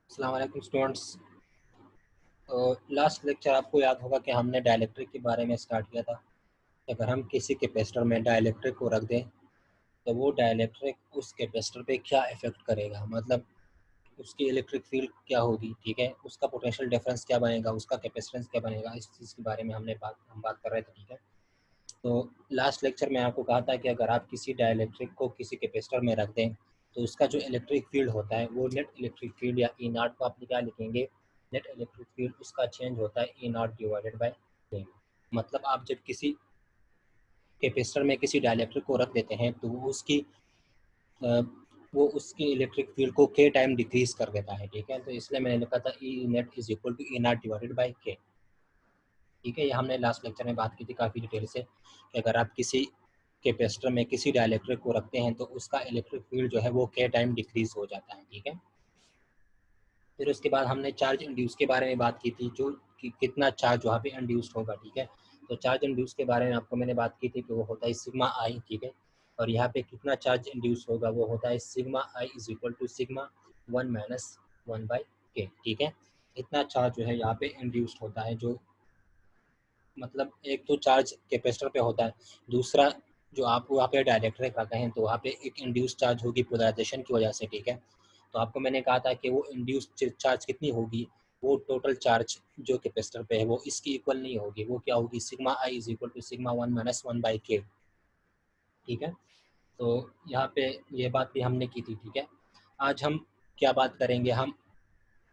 अस्सलाम वालेकुम students. Last lecture आपको याद होगा कि हमने डाइलेक्ट्रिक के बारे में स्टार्ट किया था। अगर हम किसी कैपेसिटर में डाइलेक्ट्रिक को रख दें तो वो डाइलेक्ट्रिक उस कैपेसिटर पे क्या इफेक्ट करेगा, मतलब उसकी इलेक्ट्रिक फील्ड क्या होगी, ठीक है, उसका पोटेंशियल डिफरेंस क्या बनेगा, उसका कैपेसिटेंस क्या बनेगा, इस चीज़ के बारे में हम बात कर रहे थे, ठीक है। तो लास्ट लेक्चर में आपको कहा था कि अगर आप किसी डाइलेक्ट्रिक को किसी कैपेसिटर में रख दें तो उसका जो इलेक्ट्रिक फील्ड होता है वो नेट इलेक्ट्रिक फील्ड या ई नॉट को आप क्या लिखेंगे, नेट इलेक्ट्रिक फील्ड उसका चेंज होता है ई नॉट डिवाइडेड बाय के। मतलब आप जब किसी कैपेसिटर में किसी डाइलेक्ट्रिक को रख देते हैं तो वो उसकी इलेक्ट्रिक फील्ड को के टाइम डिक्रीज कर देता है, ठीक है। तो इसलिए मैंने लिखा था E net is equal to E not divided by K, ठीक है। ये हमने लास्ट लेक्चर में बात की थी काफ़ी डिटेल से कि अगर आप किसी कैपेसिटर में किसी डाइलेक्ट्रिक को रखते हैं तो उसका इलेक्ट्रिक फील्ड जो है वो के टाइम डिक्रीज हो जाता है, ठीक है। फिर उसके बाद हमने चार्ज इंड्यूस के बारे में बात की थी, जो कि कितना चार्ज वहाँ पे इंड्यूस्ड होगा, ठीक है। तो चार्ज इंड्यूस के बारे में आपको मैंने बात की थी कि वो होता है सिग्मा आई, ठीक है। और यहाँ पे कितना चार्ज इंड्यूस होगा वो होता है sigma I is equal to sigma 1 - 1 by K, ठीक है। इतना चार्ज जो है यहाँ पे इंड्यूस्ड होता है, जो मतलब एक तो चार्ज कैपेसिटर पे होता है, दूसरा जो आप वहाँ पे डाइलेक्ट्रिक रखते हैं तो वहाँ पे एक इंड्यूस चार्ज होगी पोलराइजेशन की वजह से, ठीक है। तो आपको मैंने कहा था कि वो इंड्यूस चार्ज कितनी होगी, वो टोटल चार्ज जो कैपेसिटर पे है वो इसकी इक्वल नहीं होगी, वो क्या होगी, sigma I is equal to sigma 1 - 1 by K, ठीक है। तो यहाँ पे ये बात भी हमने की थी, ठीक है। आज हम क्या बात करेंगे, हम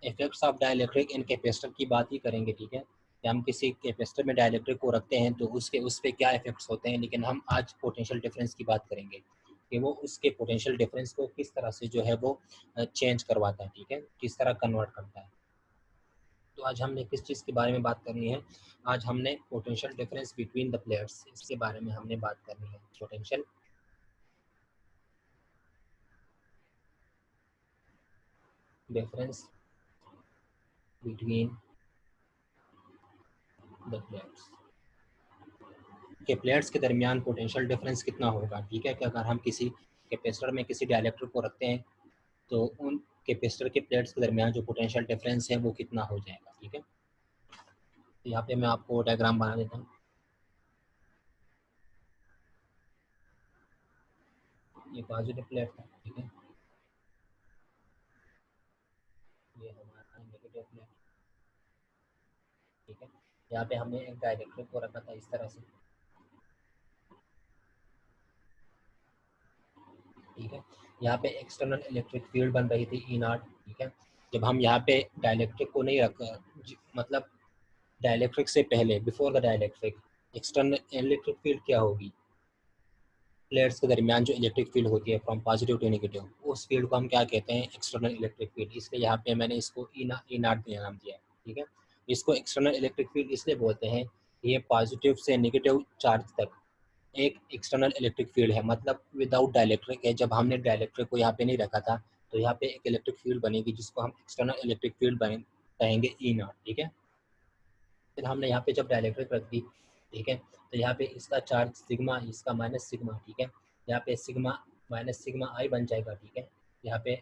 effects of dielectric in capacitor की बात ही करेंगे, ठीक है। कि हम किसी कैपेसिटर में डाइलेक्ट्रिक को रखते हैं तो उस पे क्या इफेक्ट्स होते हैं, लेकिन हम आज पोटेंशियल डिफरेंस की बात करेंगे कि वो उसके पोटेंशियल डिफरेंस को किस तरह से जो है वो चेंज करवाता है, ठीक है, किस तरह कन्वर्ट करता है। तो आज हमने किस चीज़ के बारे में बात करनी है, आज हमने potential difference between the plates, इसके बारे में हमने बात करनी है। Potential difference between the plates के प्लेट्स के दरमियान पोटेंशियल डिफरेंस कितना होगा, ठीक है। कि अगर हम किसी कैपेसिटर में किसी डाइलेक्ट्रिक को रखते हैं तो उन कैपेसिटर के प्लेट्स के दरमियान जो पोटेंशियल डिफरेंस है वो कितना हो जाएगा, ठीक है। तो यहाँ पे मैं आपको डायग्राम बना देता हूँ। ये पॉजिटिव प्लेट है, ठीक है, ये हमारा नेगेटिव प्लेट, ठीक है। यहाँ पे हमने एक डाइलेक्ट्रिक को रखा था इस तरह से, ठीक है। यहाँ पे एक्सटर्नल इलेक्ट्रिक फील्ड बन रही थी ई नॉट, ठीक है। जब हम यहाँ पे डाइलेक्ट्रिक को नहीं रख, मतलब डाइलेक्ट्रिक से पहले, before the dielectric, external electric field क्या होगी, प्लेट्स के दरमियान जो इलेक्ट्रिक फील्ड होती है फ्रॉम पॉजिटिव टू नेगेटिव, उस फील्ड को हम क्या कहते हैं, एक्सटर्नल इलेक्ट्रिक फील्ड। इसलिए यहाँ पे मैंने इसको ई नॉट नाम दिया है, ठीक है। इसको एक्सटर्नल इलेक्ट्रिक फील्ड इसलिए बोलते हैं कि ये पॉजिटिव से नेगेटिव चार्ज तक एक एक्सटर्नल इलेक्ट्रिक फील्ड है, मतलब विदाउट डाइलेक्ट्रिक है। जब हमने डाइलेक्ट्रिक को यहाँ पे नहीं रखा था तो यहाँ पे एक इलेक्ट्रिक फील्ड बनेगी जिसको हम एक्सटर्नल इलेक्ट्रिक फील्ड कहेंगे ई नॉट, ठीक है। फिर हमने यहाँ पे जब डाइलेक्ट्रिक रख दी, ठीक है, तो यहाँ पे इसका चार्ज सिग्मा, इसका माइनस सिग्मा, ठीक है। यहाँ पे सिग्मा माइनस सिग्मा आई बन जाएगा, ठीक है। यहाँ पे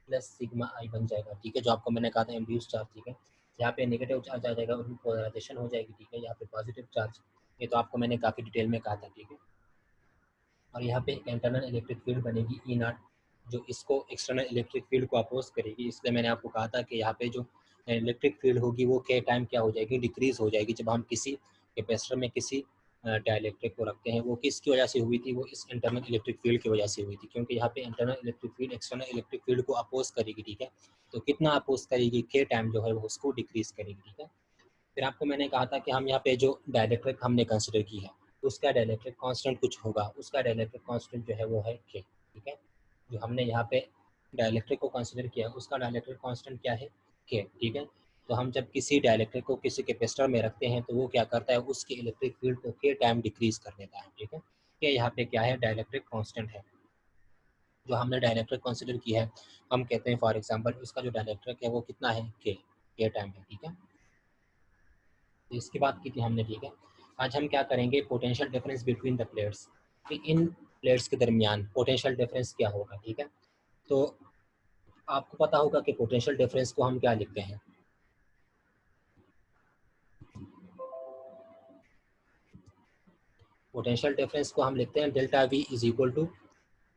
प्लस सिग्मा आई बन जाएगा, ठीक है, जो आपको मैंने कहा था इंड्यूस चार्ज, ठीक है। यहाँ पे नेगेटिव चार्ज आ जाएगा और पोलराइजेशन हो जाएगी, ठीक है। यहाँ पे पॉजिटिव चार्ज, ये तो आपको मैंने काफ़ी डिटेल में कहा था, ठीक है। और यहाँ पे एक इंटरनल इलेक्ट्रिक फील्ड बनेगी ई नॉट, जो इसको एक्सटर्नल इलेक्ट्रिक फील्ड को अपोज करेगी। इसलिए मैंने आपको कहा था कि यहाँ पे जो इलेक्ट्रिक फील्ड होगी वो के टाइम क्या हो जाएगी, डिक्रीज हो जाएगी। जब हम किसी कैपेसिटर में किसी डाइलेक्ट्रिक को रखते हैं, वो किसकी वजह से हुई थी, वो इस इंटरनल इलेक्ट्रिक फील्ड की वजह से हुई थी, क्योंकि यहाँ पे internal electric field external electric field को अपोज करेगी, ठीक है। तो कितना अपोज करेगी, के टाइम जो है वो उसको डिक्रीज करेगी, ठीक है। फिर आपको मैंने कहा था कि हम यहाँ पे जो डाइलेक्ट्रिक हमने कंसिडर की है उसका डाइलेक्ट्रिक कांस्टेंट कुछ होगा, उसका डाइलेक्ट्रिक कांस्टेंट जो है वो है के, ठीक है। जो हमने यहाँ पे डाइलेक्ट्रिक को कंसिडर किया उसका डाइलेक्ट्रिक कांस्टेंट क्या है, के, ठीक है। तो हम जब किसी डाइलेक्ट्रिक को किसी कैपेसिटर में रखते हैं तो वो क्या करता है, उसके इलेक्ट्रिक फील्ड को के टाइम डिक्रीज कर देता है, ठीक है। के यहाँ पे क्या है, डाइलेक्ट्रिक कांस्टेंट है जो हमने डाइलेक्ट्रिक कंसिडर की है। हम कहते हैं फॉर एग्जांपल उसका जो डाइलेक्ट्रिक है वो कितना है, के टाइम है, ठीक है। तो इसकी बात की थी हमने, ठीक है। आज हम क्या करेंगे, potential difference between the plates, कि इन प्लेट्स के दरमियान पोटेंशियल डिफरेंस क्या होगा, ठीक है। तो आपको पता होगा कि पोटेंशियल डिफरेंस को हम क्या लिखते हैं। पोटेंशियल डिफरेंस को हम लिखते हैं delta V is equal to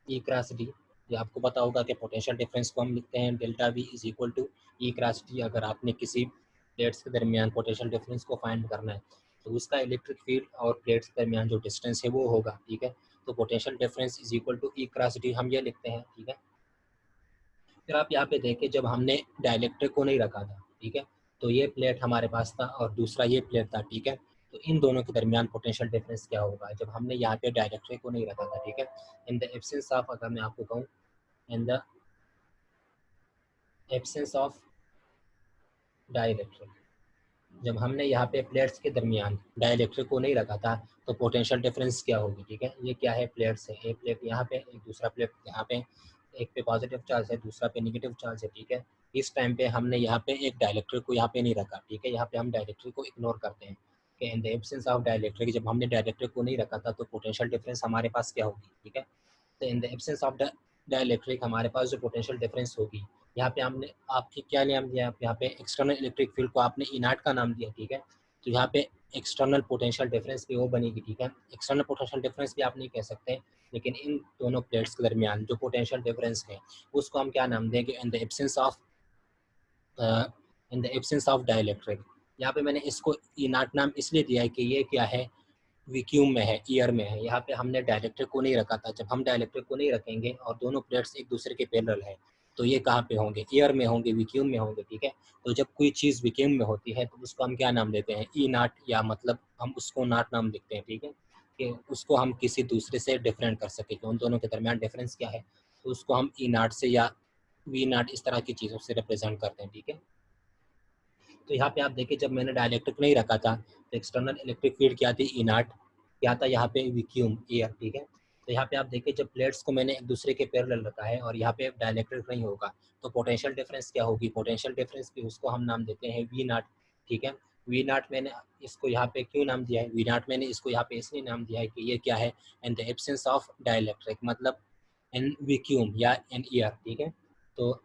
E cross D. ये आपको पता होगा कि पोटेंशियल डिफरेंस को हम लिखते हैं delta V is equal to E cross D. अगर आपने किसी प्लेट्स के दरमियान पोटेंशियल डिफरेंस को फाइंड करना है तो उसका इलेक्ट्रिक फील्ड और प्लेट्स के दरमियान जो डिस्टेंस है वो होगा, ठीक है। तो potential difference is equal to E cross D हम ये लिखते हैं, ठीक है। फिर आप यहाँ पे देखें, जब हमने डाइलेक्ट्रिक को नहीं रखा था, ठीक है, तो ये प्लेट हमारे पास था और दूसरा ये प्लेट था, ठीक है। तो इन दोनों के दरमियान पोटेंशियल डिफरेंस क्या होगा जब हमने यहाँ पे डाइलेक्ट्रिक को नहीं रखा था, ठीक है। इन द एब्सेंस ऑफ, अगर मैं आपको कहूँ, इन द एब्सेंस ऑफ डाइलेक्ट्रिक, जब हमने यहाँ पे प्लेट्स के दरमियान डाइलेक्ट्रिक को नहीं रखा था तो पोटेंशियल डिफरेंस क्या होगी, ठीक है। ये क्या है, प्लेट्स है, एक प्लेट यहाँ पे, एक दूसरा प्लेट यहाँ पे, एक पे पॉजिटिव चार्ज है, दूसरा पे नेगेटिव चार्ज है, ठीक है। इस टाइम पे हमने यहाँ पे एक डाइलेक्ट्रिक को यहाँ पे नहीं रखा, ठीक है। यहाँ पे हम डाइलेक्ट्रिक को इग्नोर करते हैं कि इन द एब्सेंस ऑफ डाइलेक्ट्रिक, जब हमने डाइलेक्ट्रिक को नहीं रखा था तो पोटेंशियल डिफरेंस हमारे पास क्या होगी, ठीक है। तो in the absence of dielectric हमारे पास जो पोटेंशियल डिफरेंस होगी, यहाँ पे हमने आपकी क्या नाम दिया, यहाँ पे एक्सटर्नल इलेक्ट्रिक फील्ड को आपने इनाट का नाम दिया, ठीक है। तो यहाँ पे एक्सटर्नल पोटेंशियल डिफरेंस भी वो बनेगी, ठीक है। एक्सटर्नल पोटेंशियल डिफरेंस भी आप नहीं कह सकते, लेकिन इन दोनों प्लेट्स के दरमियान जो पोटेंशियल डिफरेंस है उसको हम क्या नाम देंगे, इन द एब्सेंस ऑफ डाइलेक्ट्रिक। यहाँ पे मैंने इसको इनाट नाम इसलिए दिया है कि ये क्या है, वैक्यूम में है, ईयर में है। यहाँ पे हमने डाइलेक्ट्रिक को नहीं रखा था। जब हम डाइलेक्ट्रिक को नहीं रखेंगे और दोनों प्लेट्स एक दूसरे के पैरेलल है तो ये कहाँ पे होंगे, ईयर में होंगे, वैक्यूम में होंगे, ठीक है। तो जब कोई चीज़ वैक्यूम में होती है तो उसको हम क्या नाम देते हैं, ई नाट, या मतलब हम उसको नाट नाम लिखते हैं, ठीक है, कि उसको हम किसी दूसरे से डिफरेंट कर सके कि उन दोनों के दरमियान डिफरेंस क्या है, तो उसको हम ई नाट से या वी नाट इस तरह की चीज़ों से रिप्रेजेंट करते हैं, ठीक है। तो यहाँ पे आप देखिए, जब मैंने डाइलेक्ट्रिक नहीं रखा था तो एक्सटर्नल इलेक्ट्रिक फील्ड क्या थी, ई नाट, क्या था यहाँ पे, वैक्यूम, एयर, ठीक है। तो यहाँ पे आप देखिए, जब प्लेट्स को मैंने एक दूसरे के पैरेलल रखा है और यहाँ पे डाइलेक्ट्रिक नहीं होगा तो पोटेंशियल डिफरेंस क्या होगी, पोटेंशियल डिफरेंस भी उसको हम नाम देते हैं वी नाट, ठीक है। वी नाट मैंने इसको यहाँ पे क्यों नाम दिया है, वी नाट मैंने इसको यहाँ पे इसलिए नाम दिया है कि ये क्या है, in the absence of dielectric, मतलब इन वैक्यूम या इन एयर, ठीक है। तो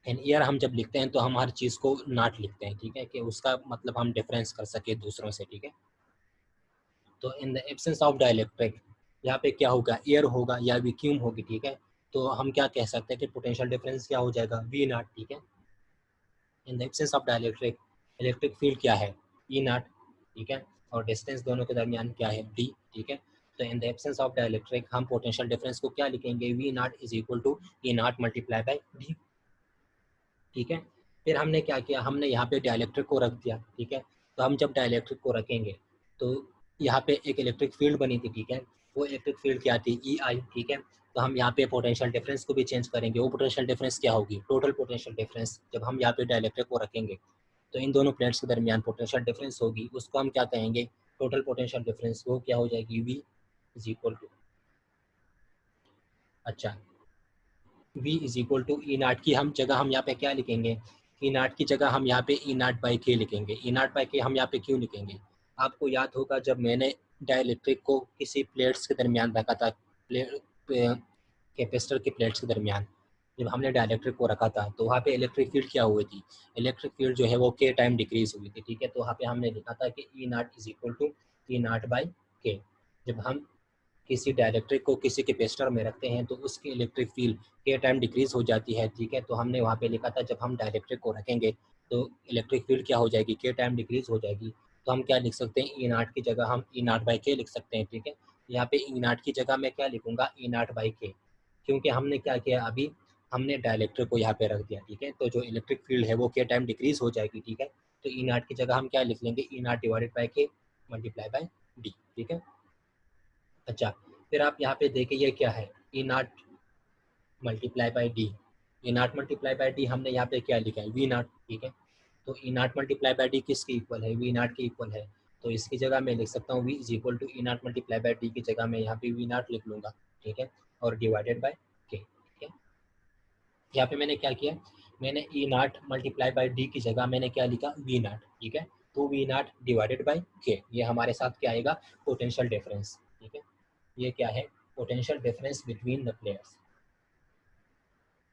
एन ईयर हम जब लिखते हैं तो हम हर चीज़ को नॉट लिखते हैं, ठीक है, कि उसका मतलब हम डिफरेंस कर सके दूसरों से, ठीक है। तो in the absence of dielectric यहाँ पे क्या होगा, एयर होगा या वैक्यूम होगी, ठीक है। तो हम क्या कह सकते हैं कि पोटेंशियल डिफरेंस क्या हो जाएगा, वी नॉट, ठीक है। In the absence of dielectric electric field क्या है, ई नॉट, ठीक है, और डिस्टेंस दोनों के दरमियान क्या है, डी, ठीक है। तो in the absence of dielectric हम पोटेंशियल डिफरेंस को क्या लिखेंगे, V not is equal to E not multiply by D, ठीक है। फिर हमने क्या किया, हमने यहाँ पे डाइलेक्ट्रिक को रख दिया, ठीक है। तो हम जब डाइलेक्ट्रिक को रखेंगे तो यहाँ पे एक इलेक्ट्रिक फील्ड बनी थी, ठीक है। वो इलेक्ट्रिक फील्ड क्या थी, ई आई, ठीक है। तो हम यहाँ पे पोटेंशियल डिफरेंस को भी चेंज करेंगे। वो पोटेंशियल डिफरेंस क्या होगी, टोटल पोटेंशियल डिफरेंस। जब हम यहाँ पे डाइलेक्ट्रिक को रखेंगे तो इन दोनों प्लेट्स के दरमियान पोटेंशियल डिफरेंस होगी, उसको हम क्या कहेंगे, टोटल पोटेंशियल डिफरेंस। वो क्या हो जाएगी, वी इज इक्वल टू, अच्छा, v is equal to E नाट की हम जगह हम यहाँ पे क्या लिखेंगे, ई नाट की जगह हम यहाँ पे ई नाट बाई के लिखेंगे। ई नाट बाई के हम यहाँ पे क्यों लिखेंगे, आपको याद होगा जब मैंने डाइलेक्ट्रिक को किसी प्लेट्स के दरमियान रखा था, कैपेसिटर के प्लेट्स के दरमियान जब हमने डाइलेक्ट्रिक को रखा था तो वहाँ पे इलेक्ट्रिक फील्ड क्या हुई थी, इलेक्ट्रिक फील्ड जो है वो के टाइम डिक्रीज हुई थी, ठीक है। तो वहाँ पे हमने लिखा था कि E naught is equal to E naught by K. जब हम किसी डाइलेक्ट्रिक को किसी कैपेसिटर में रखते हैं तो उसकी इलेक्ट्रिक फील्ड के टाइम डिक्रीज हो जाती है, ठीक है। तो हमने वहाँ पे लिखा था जब हम डाइलेक्ट्रिक को रखेंगे तो इलेक्ट्रिक फील्ड क्या हो जाएगी, के टाइम डिक्रीज हो जाएगी। तो हम क्या लिख सकते हैं, ई नाट की जगह हम ई नाट बाई के लिख सकते हैं, ठीक है। यहाँ पे ई नाट की जगह मैं क्या लिखूंगा, ई नाट बाई के, क्योंकि हमने क्या किया, अभी हमने डाइलेक्ट्रिक को यहाँ पे रख दिया, ठीक है। तो जो इलेक्ट्रिक फील्ड है वो के टाइम डिक्रीज हो जाएगी, ठीक है। तो ई नाट की जगह हम क्या लिख लेंगे, ई नाट डिवाइडेड बाई के मल्टीप्लाई बाई डी, ठीक है। अच्छा, फिर आप यहाँ पे देखिए ये क्या है, E naught multiply by D. E naught multiply by D हमने यहाँ पे क्या लिखा है, वी नाट, ठीक है। तो ई नाट मल्टीप्लाई बाई डी किसके इक्वल है, वी नाट के इक्वल है। तो इसकी जगह मैं लिख सकता हूँ V is equal to E naught multiply by D की जगह मैं यहाँ पे वी नाट लिख लूँगा, ठीक है, और डिवाइडेड बाई के, ठीक है। यहाँ पे मैंने क्या किया, मैंने ई नाट मल्टीप्लाई बाई डी की जगह मैंने क्या लिखा, वी नाट, ठीक है। तो V naught divided by K, ये हमारे साथ क्या आएगा, पोटेंशियल डिफरेंस, ठीक है। ये क्या है, potential difference between the players.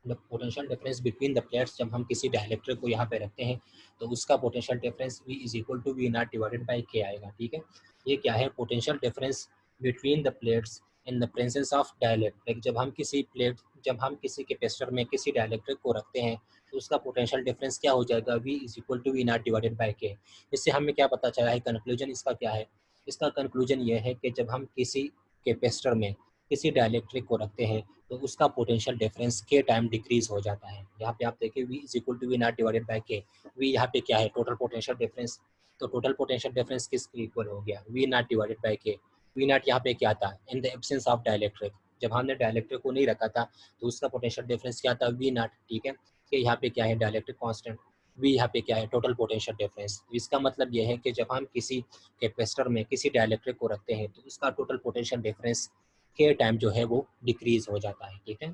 The potential difference between the plates, जब हम किसी डाइलेक्ट्रिक को यहाँ पे रखते हैं तो उसका potential difference V is equal to V nought divided by K आएगा। ठीक है, ये क्या है, potential difference between the plates in the presence of dielectric. जब हम किसी कैपेसिटर में किसी डाइलेक्ट्रिक को रखते हैं तो उसका पोटेंशियल डिफरेंस क्या हो जाएगा, V is equal to V nought divided by K। इससे हमें क्या पता चला है, कंक्लूजन इसका क्या है, इसका कंक्लूजन ये है कि जब हम किसी कैपेसिटर में किसी डाइलेक्ट्रिक को रखते हैं तो उसका potential difference K time decrease हो जाता है। यहाँ पे आप देखिए V is equal to V nought divided by K. V यहाँ पे क्या है, टोटल पोटेंशियल डिफरेंस। तो टोटल पोटेंशियल डिफरेंस किसके इक्वल हो गया, V nought divided by K. V nought यहाँ पे क्या था, in the absence of dielectric. जब हमने डाइलेक्ट्रिक को नहीं रखा था तो उसका पोटेंशियल डिफरेंस क्या था, V नॉट। ठीक है, कि यहाँ पे क्या है, डाइलेक्ट्रिक कांस्टेंट। V यहाँ पे क्या है, टोटल पोटेंशियल डिफरेंस। इसका मतलब यह है कि जब हम किसी कैपेसिटर में किसी डाइलेक्ट्रिक को रखते हैं तो उसका total potential difference K time जो है वो डिक्रीज हो जाता है। ठीक है,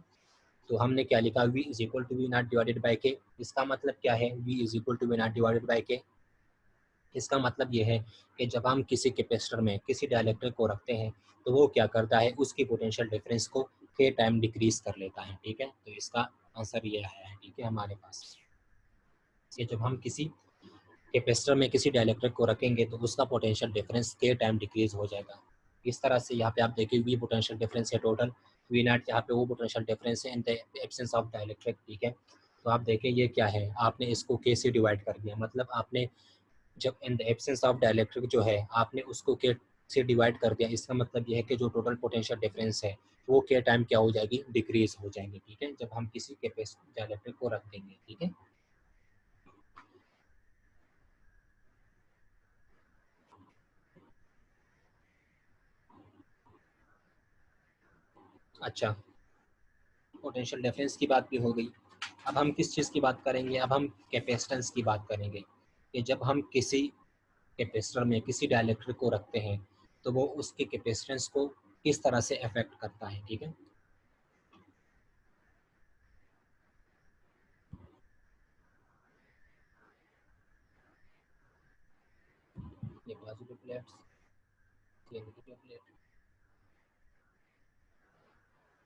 तो हमने क्या लिखा, V is equal to V nought divided by K. इसका मतलब क्या है, V is equal to V nought divided by K. इसका मतलब ये है कि जब हम किसी कैपेसिटर में किसी डाइलेक्ट्रिक को रखते हैं तो वो क्या करता है, उसकी पोटेंशियल डिफरेंस को के टाइम डिक्रीज कर लेता है। ठीक है, तो इसका आंसर ये आया है। ठीक है, हमारे पास ये जब हम किसी कैपेसिटर में किसी डाइलेक्ट्रिक को रखेंगे तो उसका potential difference K time decrease हो जाएगा। इस तरह से यहाँ पे आप देखिए V पोटेंशियल डिफरेंस है टोटल, V नॉट यहाँ पे वो पोटेंशियल डिफरेंस है in the absence of dielectric. ठीक है, तो आप देखिए ये क्या है, आपने इसको के से डिवाइड कर दिया, मतलब आपने जब इन द एब्सेंस ऑफ डाइलेक्ट्रिक जो है आपने उसको के से डिवाइड कर दिया। इसका मतलब ये है कि जो टोटल पोटेंशियल डिफरेंस है वो के टाइम क्या हो जाएगी, डिक्रीज हो जाएंगे। ठीक है, जब हम किसी डाइलेक्ट्रिक को रख देंगे। ठीक है, अच्छा, पोटेंशियल डिफरेंस की बात भी हो गई। अब हम किस चीज़ की बात करेंगे, अब हम कैपेसिटेंस की बात करेंगे कि जब हम किसी कैपेसिटर में किसी डाइलेक्ट्रिक को रखते हैं तो वो उसके कैपेसिटेंस को किस तरह से अफेक्ट करता है। ठीक है, ये पॉजिटिव प्लेट्स, ये नेगेटिव प्लेट,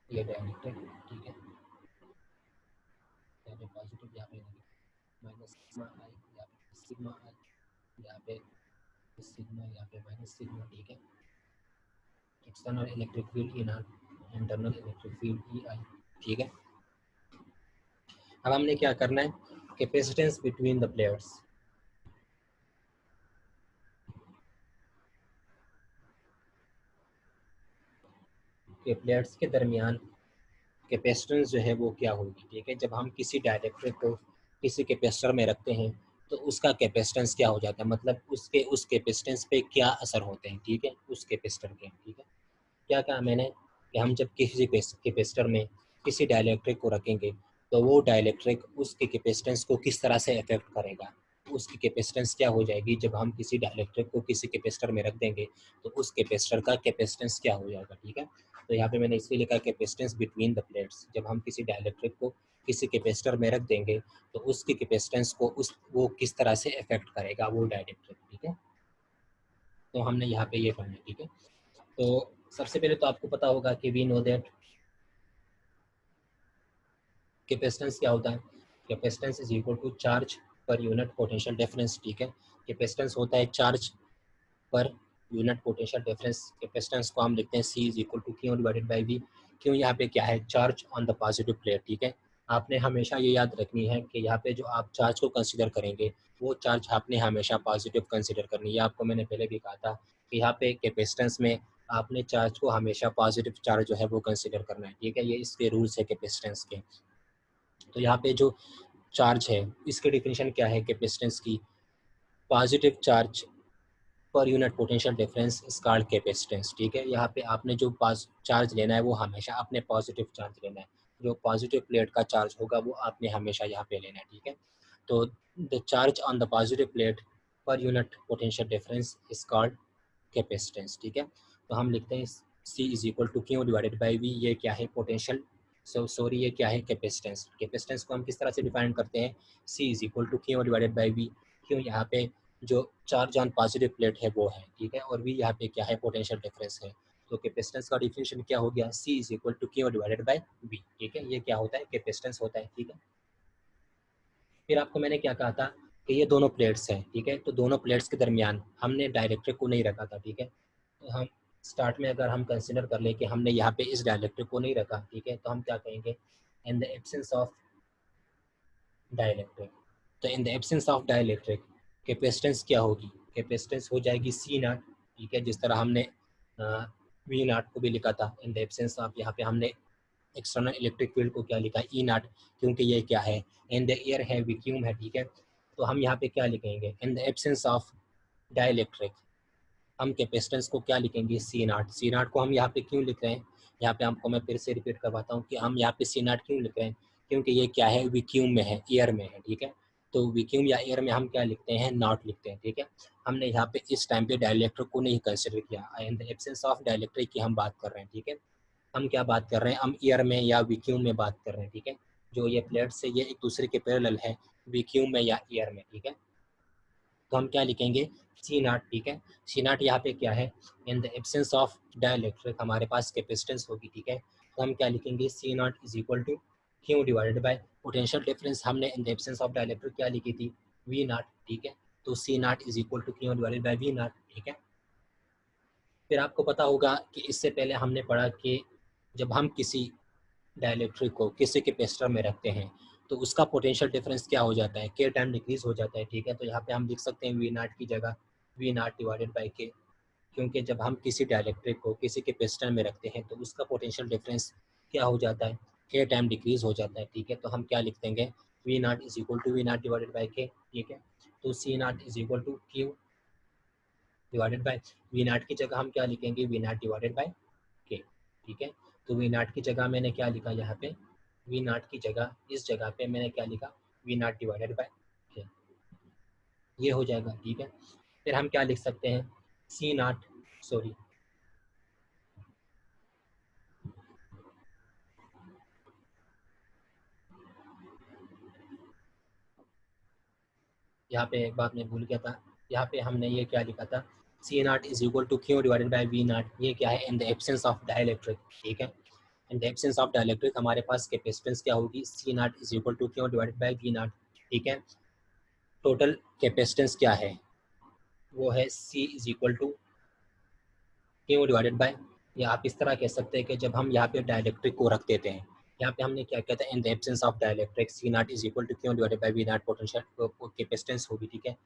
ये डाइलेक्ट्रिक। ठीक है, यहाँ पे पॉजिटिव, यहाँ पे नेगेटिव, माइनस सिग्मा आई, यहाँ पे सिग्मा आई, यहाँ पे सिग्मा, यहाँ पे माइनस सिग्मा। ठीक है, external electric field in R, internal electric field E I. ठीक है, अब हमने क्या करना है, कैपेसिटेंस बिटवीन द प्लेट्स, के प्लेट्स के दरमियान कैपेसिटेंस जो है वो क्या होगी। ठीक है, जब हम किसी डाइलेक्ट्रिक को किसी कैपेसिटर में रखते हैं तो उसका कैपेसिटेंस क्या हो जाता है, मतलब उसके उस कैपेसिटेंस पे क्या असर होते हैं। ठीक है, उस कैपेसिटर के। ठीक है, क्या कहा मैंने कि हम जब किसी कैपेसिटर में किसी डाइलेक्ट्रिक को रखेंगे तो वो डाइलेक्ट्रिक उसके कैपेसिटेंस को किस तरह से अफेक्ट करेगा, उसकी कैपेसिटेंस क्या हो जाएगी। जब हम किसी डाइलेक्ट्रिक को किसी कैपेसिटर में रख देंगे तो उस कैपेसिटर का कैपेसिटेंस क्या हो जाएगा। ठीक है, तो यहाँ पे मैंने इसलिए लिखा कैपेसिटेंस बिटवीन द प्लेट्स। जब हम किसी डाइलेक्ट्रिक को किसी कैपेसिटर में रख देंगे तो उसकी कैपेसिटेंस को उस वो किस तरह से अफेक्ट करेगा वो डाइलेक्ट्रिक। ठीक है, तो हमने यहाँ पे ये पढ़ना है। ठीक है, तो सबसे पहले तो आपको पता होगा कि वी नो दैट कैपेसिटेंस क्या होता है। Capacitance is equal to charge per unit potential difference. ठीक है, कैपेसिटेंस होता है charge per unit potential difference. Capacitance को हम लिखते हैं C is equal to Q divided by V. क्यों यहाँ पे क्या है, charge on the positive plate. ठीक है, आपने हमेशा ये याद रखनी है कि यहाँ पे जो आप चार्ज को कंसीडर करेंगे वो चार्ज आपने हमेशा पॉजिटिव कंसीडर करनी है। आपको मैंने पहले भी कहा था कि यहाँ पे कैपेसिटेंस में आपने चार्ज को हमेशा पॉजिटिव चार्ज जो है वो कंसीडर करना है। ठीक है, ये इसके रूल्स है कैपेसिटेंस के। तो यहाँ पे जो चार्ज है इसकी डिफिनीशन क्या है कैपेसिटेंस की, positive charge per unit potential difference is called capacitance. ठीक है, यहाँ पे आपने जो चार्ज लेना है वो हमेशा आपने पॉजिटिव चार्ज लेना है। जो पॉजिटिव प्लेट का चार्ज होगा वो आपने हमेशा यहाँ पे लेना है। ठीक है, तो the charge on the positive plate per unit potential difference is called capacitance. ठीक है, तो हम लिखते हैं C is equal to Q divided by V. ये क्या है, पोटेंशियल, सॉरी ये क्या है, कैपेसिटेंस। कैपेसिटेंस को हम किस तरह से डिफाइन करते हैं, C is equal to Q divided by V. क्यों यहाँ पे जो चार्ज ऑन पॉजिटिव प्लेट है वो है। ठीक है, और वी यहाँ पे क्या है, पोटेंशियल डिफरेंस है। तो कैपेसिटेंस का डिफिनेशन क्या हो गया, C is equal to Q divided by V, ठीक है। ये क्या होता है, कैपेसिटेंस होता है, ठीक है। फिर आपको मैंने क्या कहा था कि ये दोनों प्लेट्स हैं, ठीक है। तो दोनों प्लेट्स के दरमियान हमने डाइलेक्ट्रिक को नहीं रखा था, ठीक है। तो हम स्टार्ट में अगर हम कंसिडर कर ले कि हमने यहाँ पे इस डाइलेक्ट्रिक को नहीं रखा, ठीक है, तो हम क्या कहेंगे, in the absence of dielectric. तो in the absence of dielectric capacitance क्या होगी, कैपेसिटेंस हो जाएगी C नॉट, ठीक है। जिस तरह हमने V नॉट को भी लिखा था, इन द एब्सेंस ऑफ, यहाँ पे हमने एक्सटर्नल इलेक्ट्रिक फील्ड को क्या लिखा, E नॉट, क्योंकि ये क्या है, इन द एयर है, वैक्यूम है, ठीक है। तो हम यहाँ पे क्या लिखेंगे, इन द एब्सेंस ऑफ डाइलेक्ट्रिक हम कैपेसिटेंस को क्या लिखेंगे, C नॉट। C नॉट को हम यहाँ पे क्यों लिख रहे हैं, यहाँ पे आपको मैं फिर से रिपीट करवाता हूँ कि हम यहाँ पे C नॉट क्यों लिख रहे हैं, क्योंकि ये क्या है, वैक्यूम में है, एयर में है, ठीक है। तो वैक्यूम या एयर में हम क्या लिखते हैं, नॉट लिखते हैं, ठीक है। हमने यहाँ पे इस टाइम पे डाइलेक्ट्रिक को नहीं कंसिडर किया, इन द एब्सेंस ऑफ डाइलेक्ट्रिक की हम बात कर रहे हैं, ठीक है। हम क्या बात कर रहे हैं, हम एयर में या वैक्यूम में बात कर रहे हैं, ठीक है। जो ये प्लेट्स है ये एक दूसरे के पैरेलल है, वैक्यूम में या एयर में, ठीक है। तो हम क्या लिखेंगे, C नॉट, ठीक है। C नॉट यहाँ पे क्या है, in the absence of dielectric हमारे पास कैपेसिटेंस होगी, ठीक है। तो हम क्या लिखेंगे, C not is equal to Q divided by potential difference, हमने in the absence of dielectric क्या लिखी थी, V नॉट, ठीक है। तो C not is equal to Q divided by V naught, ठीक है। फिर आपको पता होगा कि इससे पहले हमने पढ़ा कि जब हम किसी डाइलेक्ट्रिक को किसी कैपेसिटर में रखते हैं तो उसका पोटेंशियल डिफरेंस क्या हो जाता है, के टाइम डिक्रीज हो जाता है, ठीक है। तो यहाँ पे हम लिख सकते हैं वी नॉट की जगह वी नॉट डिवाइडेड बाई के, क्योंकि जब हम किसी डाइलेक्ट्रिक को किसी कैपेसिटर में रखते हैं तो उसका पोटेंशियल डिफरेंस क्या हो जाता है, के टाइम डिक्रीज हो जाता है, ठीक है। तो हम क्या लिख देंगे, V not is equal to V not divided by K, ठीक है। तो C not is equal to Q divided by V naught की जगह हम क्या लिखेंगे, V not divided by K, ठीक है। तो वी नॉट की जगह मैंने क्या लिखा यहाँ पे, वी नॉट की जगह इस जगह पे मैंने क्या लिखा, we not divided by K, ये हो जाएगा, ठीक है। फिर हम क्या लिख सकते हैं, सी नॉट, सॉरी यहाँ पे एक बात मैं भूल गया था, यहाँ पे हमने ये क्या लिखा था, C not is equal to Q divided by V naught, ये क्या है, in the absence of dielectric, ठीक है। In the absence of dielectric हमारे पास कैपेसिटेंस क्या होगी, C not is equal to Q divided by V not, ठीक है। टोटल कैपेसिटेंस क्या है, वो है C is equal to Q divided by, या आप इस तरह कह सकते हैं कि जब हम यहाँ पे डाइलेक्ट्रिक को रख देते हैं, यहाँ पे हमने क्या कहता है, in the absence of dielectric C not is equal to Q divided by V nought potential capacitance होगी, ठीक है।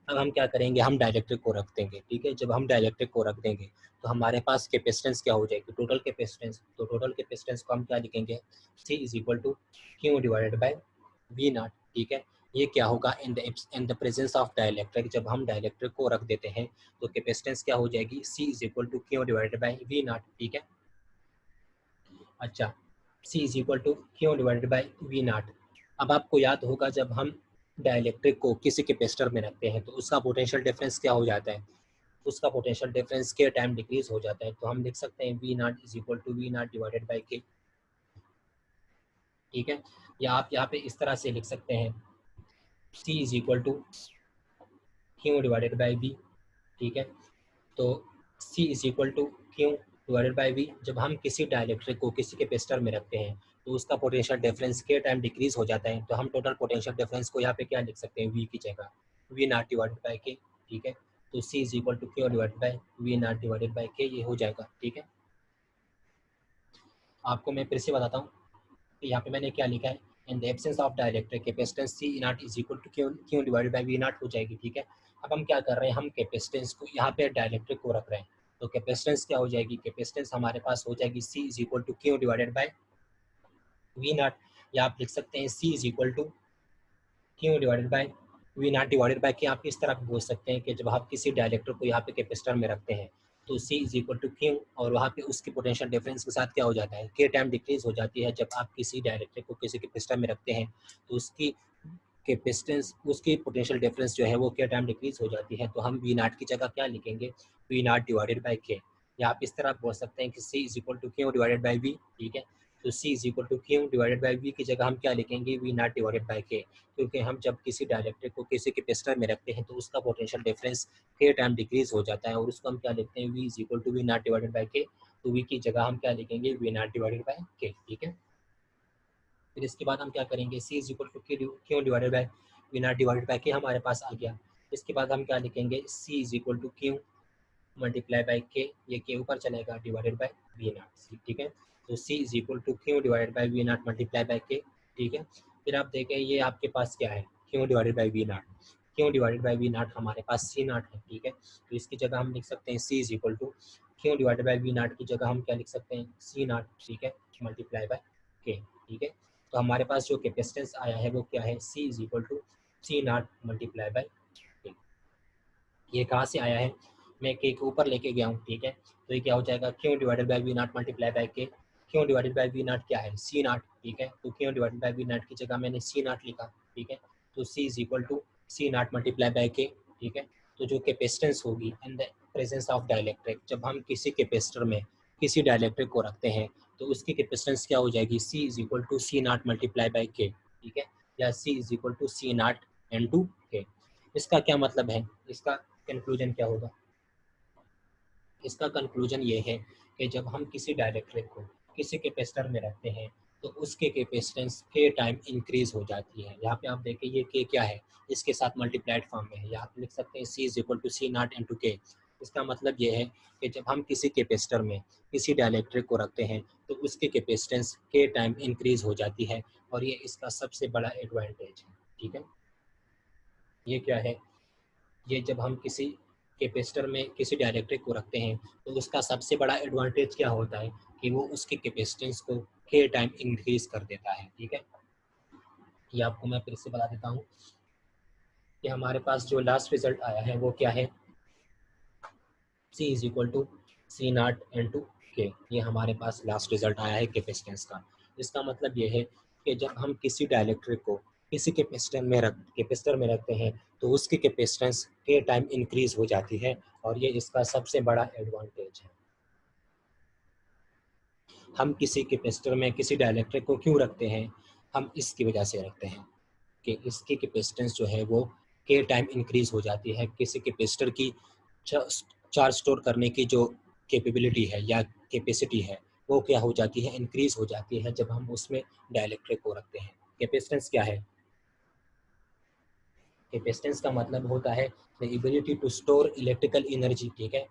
अब हम क्या करेंगे, हम डाइलेक्ट्रिक को रख देंगे, ठीक है। जब हम डाइलेक्ट्रिक को रख देंगे तो हमारे पास कैपेसिटेंस क्या हो जाएगी, टोटल कैपेसिटेंस। तो टोटल कैपेसिटेंस को हम क्या लिखेंगे, C is equal to Q divided by V not, ठीक है। ये क्या होगा, in the presence of dielectric, जब हम डाइलेक्ट्रिक को रख देते हैं तो कैपेसिटेंस क्या हो जाएगी, C is equal to Q divided by V not, ठीक है। अच्छा, C is equal to Q divided by V nought. अब आपको याद होगा जब हम डाइलेक्ट्रिक को किसी कैपेसिटर में रखते हैं तो उसका पोटेंशियल डिफरेंस क्या हो जाता है, उसका potential difference K time decrease हो जाता है। तो हम लिख सकते हैं V not is equal to V not divided by K, ठीक है। या आप यहाँ पे इस तरह से लिख सकते हैं, C is equal to Q divided by V, ठीक है। तो C is equal to Q divided by V, जब हम किसी डाइलेक्ट्रिक को किसी कैपेसिटर में रखते हैं तो उसका potential difference K time decrease हो जाता है। तो हम टोटल पोटेंशियल डिफरेंस को यहाँ पे क्या लिख सकते हैं, V की जगह we not divided by K, ठीक है। तो C is equal to Q divided by V not divided by K, ये हो जाएगा, ठीक है। आपको मैं फिर से बताता हूँ कि यहाँ पे मैंने क्या लिखा है, in the absence of dielectric capacitance C not is equal to Q divided by V nought हो जाएगी, ठीक है। अब हम क्या कर रहे हैं, हम कैपेसिटेंस को यहाँ पे डाइलेक्ट्रिक को रख रहे हैं तो कैपेसिटेंस क्या हो जाएगी, कैपेसिटेंस हमारे पास हो जाएगी C is equal to Q divided by V nought, या आप लिख सकते हैं C is equal to Q divided by V not divided by K. आप इस तरह बोल सकते हैं कि जब आप किसी डायलेक्ट्रिक को यहाँ पे कैपेसिटर में रखते हैं तो C is equal to Q, और वहाँ पे उसकी पोटेंशियल डिफरेंस के साथ क्या हो जाता है, के टाइम डिक्रीज हो जाती है। जब आप किसी डायलेक्ट्रिक को किसी कैपेसिटर में रखते हैं तो उसकी कैपेसिटेंस, उसकी पोटेंशियल डिफरेंस जो है वो के टाइम डिक्रीज हो जाती है। तो हम वी नॉट की जगह क्या लिखेंगे, V not divided by K, या आप इस तरह बोल सकते हैं कि C is equal to Q divided by V, ठीक है। तो C is equal to Q divided by V की जगह हम क्या लिखेंगे, वी नॉट डिवाइडेड बाई के, क्योंकि हम जब किसी डायलेक्ट्रिक को किसी कैपेसिटर में रखते हैं तो उसका potential difference K time decrease हो जाता है, और उसको हम क्या लिखते हैं, V is equal to V not divided by K. तो वी की जगह हम क्या लिखेंगे, V not divided by K, ठीक है। फिर इसके बाद हम क्या करेंगे, C is equal to Q divided by V not divided by K हमारे पास आ गया। इसके बाद हम क्या लिखेंगे, C is equal to Q multiply by K, ये के ऊपर चलेगा, डिवाइडेड बाय वी नॉट, ठीक है। तो C is equal to Q divided by V naught multiply by K, ठीक है। फिर आप देखें ये आपके पास क्या है, Q divided by V nought, Q divided by V nought हमारे पास सी नॉट है, ठीक है। तो इसकी जगह हम लिख सकते हैं C is equal to Q divided by V naught की जगह हम क्या लिख सकते हैं, सी नॉट, ठीक है, मल्टीप्लाई बाय के, ठीक है। तो हमारे पास जो कैपेसिटेंस आया है वो क्या है, C is equal to C naught multiply by K. ये कहाँ से आया है, मैं के ऊपर लेके गया हूँ, ठीक है। तो ये क्या हो जाएगा, Q divided by V naught multiply by K, Q divided by V naught क्या है, सी नॉट, ठीक है। तो Q divided by V naught की जगह मैंने सी नॉट लिखा, ठीक है। तो C is equal to C naught multiply by K, ठीक है। तो जो कैपेसिटेंस होगी in the presence of dielectric, जब हम किसी कैपेसिटर में किसी डाइलेक्ट्रिक को रखते हैं तो उसकी कैपेसिटेंस क्या हो जाएगी, C is equal to C naught multiply by K, ठीक है, या C is equal to C naught into K. इसका क्या मतलब है, इसका कंक्लूजन क्या होगा, इसका कंक्लूजन ये है कि जब हम किसी डाइलेक्ट्रिक को किसी कैपेसिटर में रखते हैं तो उसके कैपेसिटेंस के टाइम इंक्रीज हो जाती है। यहाँ पे आप देखें ये के क्या है, इसके साथ मल्टीप्लाइड फॉर्म में है, यहाँ पे लिख सकते हैं C is equal to C naught into K. इसका मतलब ये है कि जब हम किसी कैपेसिटर में किसी डाइलेक्ट्रिक को रखते हैं तो उसके कैपेसिटेंस के टाइम इंक्रीज हो जाती है, और ये इसका सबसे बड़ा एडवांटेज है, ठीक है। ये क्या है, ये जब हम किसी कैपेसिटर में किसी डाइलेक्ट्रिक को रखते हैं तो उसका सबसे बड़ा एडवांटेज क्या होता है कि वो उसके कैपेसिटेंस को के टाइम इंक्रीज कर देता है, ठीक है। ये आपको मैं फिर से बता देता हूँ कि हमारे पास जो लास्ट रिजल्ट आया है वो क्या है, C is equal to C naught into K, ये हमारे पास लास्ट रिजल्ट आया है कैपेसिटेंस का। इसका मतलब ये है कि जब हम किसी डाइलेक्ट्रिक को किसी कैपेसिटर में रखते हैं तो उसकी कैपेसिटेंस के टाइम इंक्रीज हो जाती है, और ये इसका सबसे बड़ा एडवांटेज है। हम किसी कैपेसिटर में किसी डाइलेक्ट्रिक को क्यों रखते हैं, हम इसकी वजह से रखते हैं कि इसकी कैपेसिटेंस जो है वो के टाइम इंक्रीज हो जाती है। किसी कैपेसिटर की चार्ज स्टोर करने की जो कैपेबिलिटी है या कैपेसिटी है वो क्या हो जाती है, इंक्रीज हो जाती है जब हम उसमें डाइलेक्ट्रिक को रखते हैं। कैपेसिटेंस क्या है, कैपेसिटेंस का मतलब होता है the ability to store electrical energy, ठीक है।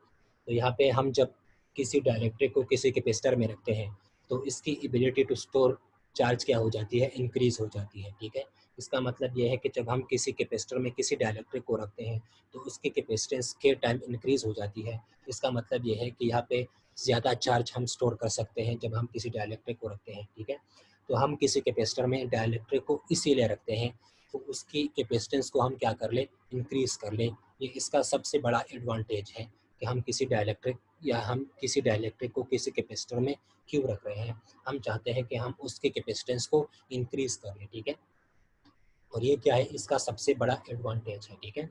तो यहाँ पे हम जब किसी डाइलेक्ट्रिक को किसी कैपेसिटर में रखते हैं तो इसकी एबिलिटी टू स्टोर चार्ज क्या हो जाती है, इंक्रीज हो जाती है, ठीक है। इसका मतलब यह है कि जब हम किसी कैपेसिटर में किसी डाइलेक्ट्रिक को रखते हैं तो उसकी कैपेसिटेंस के टाइम इंक्रीज हो जाती है। इसका मतलब यह है कि यहाँ पे ज़्यादा चार्ज हम स्टोर कर सकते हैं जब हम किसी डाइलेक्ट्रिक को रखते हैं, ठीक है। तो हम किसी कैपेसिटर में डाइलेक्ट्रिक को इसीलिए रखते हैं तो उसकी कैपेसिटेंस को हम क्या कर लें, इंक्रीज़ कर लें। ये इसका सबसे बड़ा एडवांटेज है कि हम किसी डाइलेक्ट्रिक या हम किसी डाइलेक्ट्रिक को किसी कैपेसिटर में क्यों रख रहे हैं, हम चाहते हैं कि हम उसके कैपेसिटेंस को इंक्रीज़ कर लें, ठीक है। और ये क्या है, इसका सबसे बड़ा एडवांटेज है, ठीक है।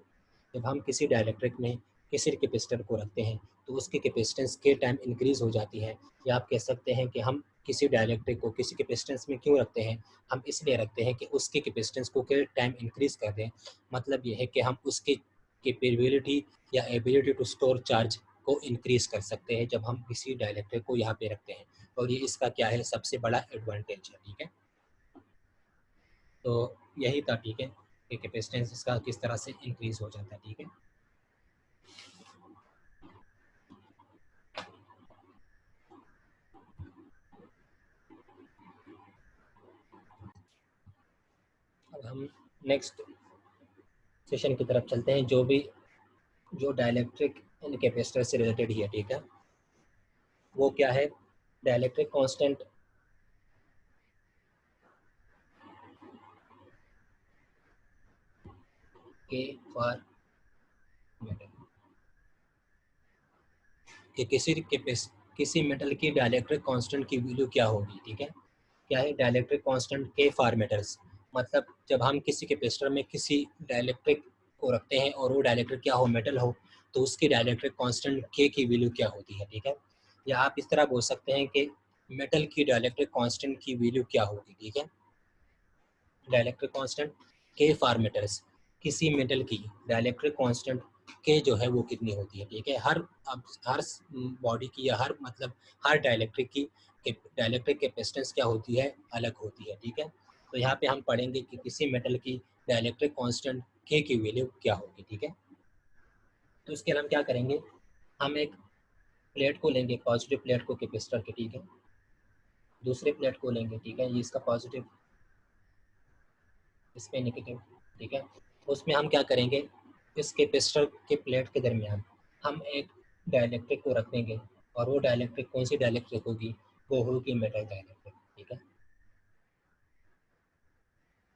जब हम किसी डाइलेक्ट्रिक में किसी कैपेसिटर को रखते हैं तो उसकी कैपेसिटेंस के टाइम इंक्रीज हो जाती है, या आप कह सकते हैं कि हम किसी डाइलेक्ट्रिक को किसी कैपेसिटेंस में क्यों रखते हैं, हम इसलिए रखते हैं कि उसके कैपेसिटेंस को के टाइम इंक्रीज कर दें। मतलब ये है कि हम उसकी कैपेबिलिटी या एबिलिटी टू स्टोर चार्ज को इंक्रीज कर सकते हैं जब हम किसी डाइलेक्ट्रिक को यहाँ पे रखते हैं, और ये इसका क्या है, सबसे बड़ा एडवांटेज है, ठीक है। तो यही था, ठीक है, कि कैपेसिटेंस इसका किस तरह से इंक्रीज हो जाता है, ठीक है। अब हम नेक्स्ट सेशन की तरफ चलते हैं, जो डाइलेक्ट्रिक एंड कैपेसिटर से रिलेटेड ही है, ठीक है। वो क्या है, डाइलेक्ट्रिक कांस्टेंट के फॉर मेटल, कि किसी मेटल की डाइलेक्ट्रिक कांस्टेंट की वैल्यू क्या होगी, ठीक है। क्या है डाइलेक्ट्रिक कांस्टेंट के फॉर मेटल्स, मतलब जब हम किसी कैपेसिटर में किसी डाइलेक्ट्रिक को रखते हैं और वो डाइलेक्ट्रिक क्या हो, मेटल हो, तो उसकी डाइलेक्ट्रिक कांस्टेंट के की वैल्यू क्या होती है, ठीक है। या आप इस तरह बोल सकते हैं कि मेटल की डाइलेक्ट्रिक कांस्टेंट की वैल्यू क्या होगी, ठीक है। डाइलेक्ट्रिक कांस्टेंट के फॉर मेटल्स, किसी मेटल की डाइलेक्ट्रिक कांस्टेंट के जो है वो कितनी होती है, ठीक है। हर बॉडी की या हर मतलब हर डाइलेक्ट्रिक कैपेसिटेंस क्या होती है, अलग होती है, ठीक है। तो यहाँ पे हम पढ़ेंगे कि किसी मेटल की डाइलेक्ट्रिक कांस्टेंट के की वैल्यू क्या होगी, ठीक है। तो इसके लिए हम क्या करेंगे, हम एक प्लेट को लेंगे, पॉजिटिव प्लेट को कैपेसिटर के, ठीक है। दूसरे प्लेट को लेंगे, ठीक है, ये इसका पॉजिटिव, इस पे नेगेटिव, ठीक है। उसमें हम क्या करेंगे, इस कैपेसिटर के प्लेट के दरमियान हम एक डाइलेक्ट्रिक को रख देंगे, और वो डाइलेक्ट्रिक कौन सी डाइलेक्ट्रिक होगी, वो होगी मेटल डाइलेक्ट्रिक, ठीक है।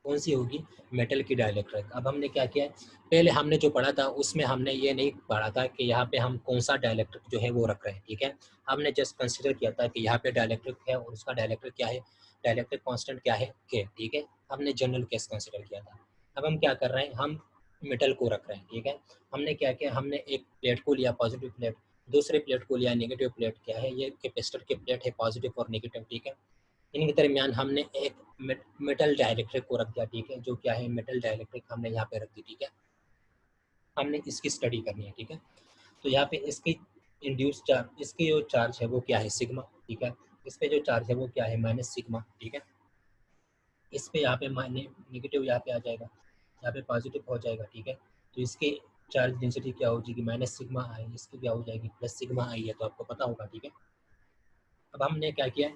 कौन सी होगी, मेटल की डाइलेक्ट्रिक। अब हमने क्या किया, पहले हमने जो पढ़ा था उसमें हमने ये नहीं पढ़ा था कि यहाँ पे हम कौन सा डाइलेक्ट्रिक जो है वो रख रहे हैं, ठीक है। हमने जस्ट कंसिडर किया था कि यहाँ पे डाइलेक्ट्रिक है और उसका डाइलेक्ट्रिक क्या है, डाइलेक्ट्रिक कांस्टेंट क्या है, के, ठीक है। हमने जनरल केस कंसिडर किया था। अब हम क्या कर रहे हैं, हम मेटल को रख रहे हैं, ठीक है। हमने क्या किया, हमने एक प्लेट को लिया पॉजिटिव प्लेट, दूसरे प्लेट को लिया नेगेटिव प्लेट, क्या है ये कैपेसिटर के प्लेट है पॉजिटिव और नेगेटिव, ठीक है। इनके दरमियान हमने एक मेटल डाइलेक्ट्रिक को रख दिया, ठीक है, जो क्या है मेटल डाइलेक्ट्रिक हमने यहाँ पे रख दी, ठीक है। हमने इसकी स्टडी करनी है, ठीक है। तो यहाँ पे इसकी इंड्यूस चार्ज, इसकी जो चार्ज है वो क्या है, सिग्मा, ठीक है। इस पे जो चार्ज है वो क्या है, माइनस सिग्मा, ठीक है। इस पे यहाँ पे नेगेटिव यहाँ पे आ जाएगा, यहाँ पे पॉजिटिव हो जाएगा, ठीक है। तो इसकी चार्ज डेंसिटी क्या हो जाएगी, माइनस सिग्मा आई, इसकी क्या हो जाएगी, प्लस सिग्मा आई है, तो आपको पता होगा, ठीक है। अब हमने क्या किया,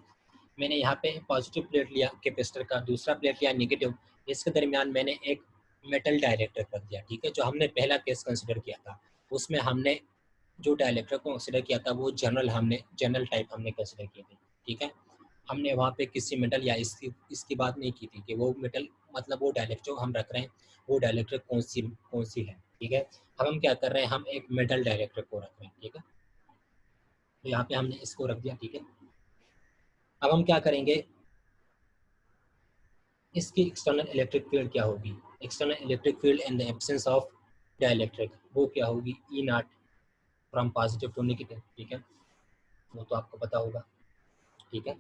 मैंने यहाँ पे पॉजिटिव प्लेट लिया कैपेसिटर का, दूसरा प्लेट लिया नेगेटिव, इसके दरमियान मैंने एक मेटल डाइलेक्ट्रिक रख दिया, ठीक है। जो हमने पहला केस कंसिडर किया था उसमें हमने जो डाइलेक्ट्रिक को कंसिडर किया था वो जनरल टाइप हमने कंसिडर किए थे, ठीक है। हमने वहाँ पे किसी मेटल या इसकी बात नहीं की थी कि वो मेटल मतलब वो डाइलेक्ट्रिक जो हम रख रहे हैं वो डाइलेक्ट्रिक कौन सी है, ठीक है। अब हम क्या कर रहे हैं, हम एक मेटल डाइलेक्ट्रिक को रख रहे हैं, ठीक है। तो यहाँ पे हमने इसको रख दिया, ठीक है। अब हम क्या करेंगे, इसकी एक्सटर्नल इलेक्ट्रिक फील्ड क्या होगी, external electric field in the absence of dielectric, वो क्या होगी, E naught from positive to negative, ठीक है। वो तो आपको पता होगा, ठीक है।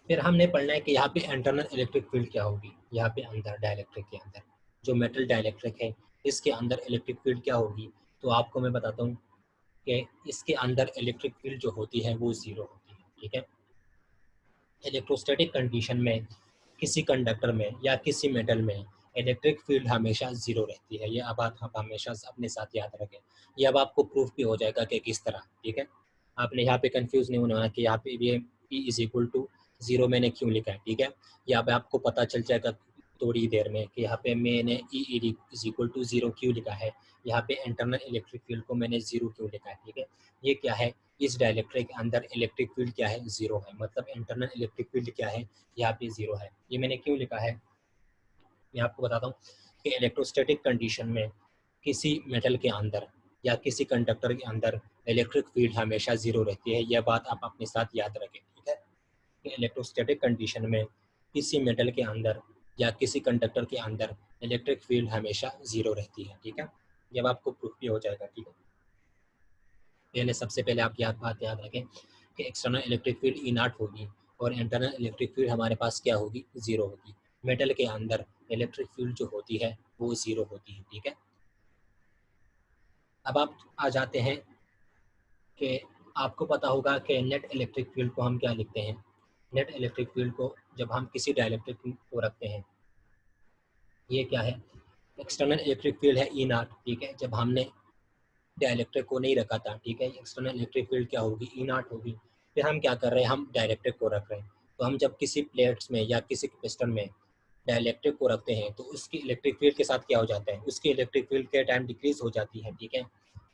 फिर हमने पढ़ना है कि यहाँ पे इंटरनल इलेक्ट्रिक फील्ड क्या होगी, यहाँ पे अंदर डाइलेक्ट्रिक के अंदर जो मेटल डाइलेक्ट्रिक है इसके अंदर इलेक्ट्रिक फील्ड क्या होगी। तो आपको मैं बताता हूँ कि इसके अंदर इलेक्ट्रिक फील्ड जो होती है वो जीरो होती है, ठीक है। इलेक्ट्रोस्टैटिक कंडीशन में किसी कंडक्टर में या किसी मेटल में इलेक्ट्रिक फील्ड हमेशा जीरो रहती है, ये अब आप हमेशा अपने साथ याद रखें। ये अब आपको प्रूफ भी हो जाएगा कि किस तरह, ठीक है। आपने यहाँ पे कंफ्यूज नहीं होना है कि यहाँ पे ये E is equal to zero मैंने क्यों लिखा है, ठीक है। ये अब आपको पता चल जाएगा थोड़ी देर में कि यहाँ पे मैंने E is equal to zero क्यों लिखा है, यहाँ पे इंटरनल इलेक्ट्रिक फील्ड को मैंने जीरो क्यों लिखा है, ठीक है। ये क्या है, इस डाइलेक्ट्रिक के अंदर इलेक्ट्रिक फील्ड क्या है, जीरो है, मतलब इंटरनल इलेक्ट्रिक फील्ड क्या है, यहाँ पे जीरो है। ये मैंने क्यों लिखा है, मैं आपको बताता हूँ कि इलेक्ट्रोस्टैटिक कंडीशन में किसी मेटल के अंदर या किसी कंडक्टर के अंदर इलेक्ट्रिक फील्ड हमेशा जीरो रहती है, यह बात आप अपने साथ याद रखें, ठीक है। कि इलेक्ट्रोस्टैटिक कंडीशन में किसी मेटल के अंदर या किसी कंडक्टर के अंदर इलेक्ट्रिक फील्ड हमेशा जीरो रहती है, ठीक है। जब आपको प्रूफ भी हो जाएगा, ठीक है। पहले सबसे पहले आप बात याद रखें कि external electric field E not होगी और इंटरनल इलेक्ट्रिक फील्ड हमारे पास क्या होगी, जीरो होगी। मेटल के अंदर इलेक्ट्रिक फील्ड जो होती है वो जीरो होती है, ठीक है। अब आप आ जाते हैं कि आपको पता होगा कि नेट इलेक्ट्रिक फील्ड को हम क्या लिखते हैं। नेट इलेक्ट्रिक फील्ड को जब हम किसी डाइलेक्ट्रिक को रखते हैं, ये क्या है, एक्सटर्नल इलेक्ट्रिक फील्ड है ई नॉट, ठीक है। जब हमने डाइलेक्ट्रिक को नहीं रखा था, ठीक है, एक्सटर्नल इलेक्ट्रिक फील्ड क्या होगी, ई नॉट होगी। फिर हम क्या कर रहे हैं, हम डाइलेक्ट्रिक को रख रहे हैं। तो हम जब किसी प्लेट्स में या किसी कैपेसिटर में डाइलेक्ट्रिक को रखते हैं तो उसकी इलेक्ट्रिक फील्ड के साथ क्या हो जाता है, उसकी इलेक्ट्रिक फील्ड के टाइम डिक्रीज हो जाती है, ठीक है।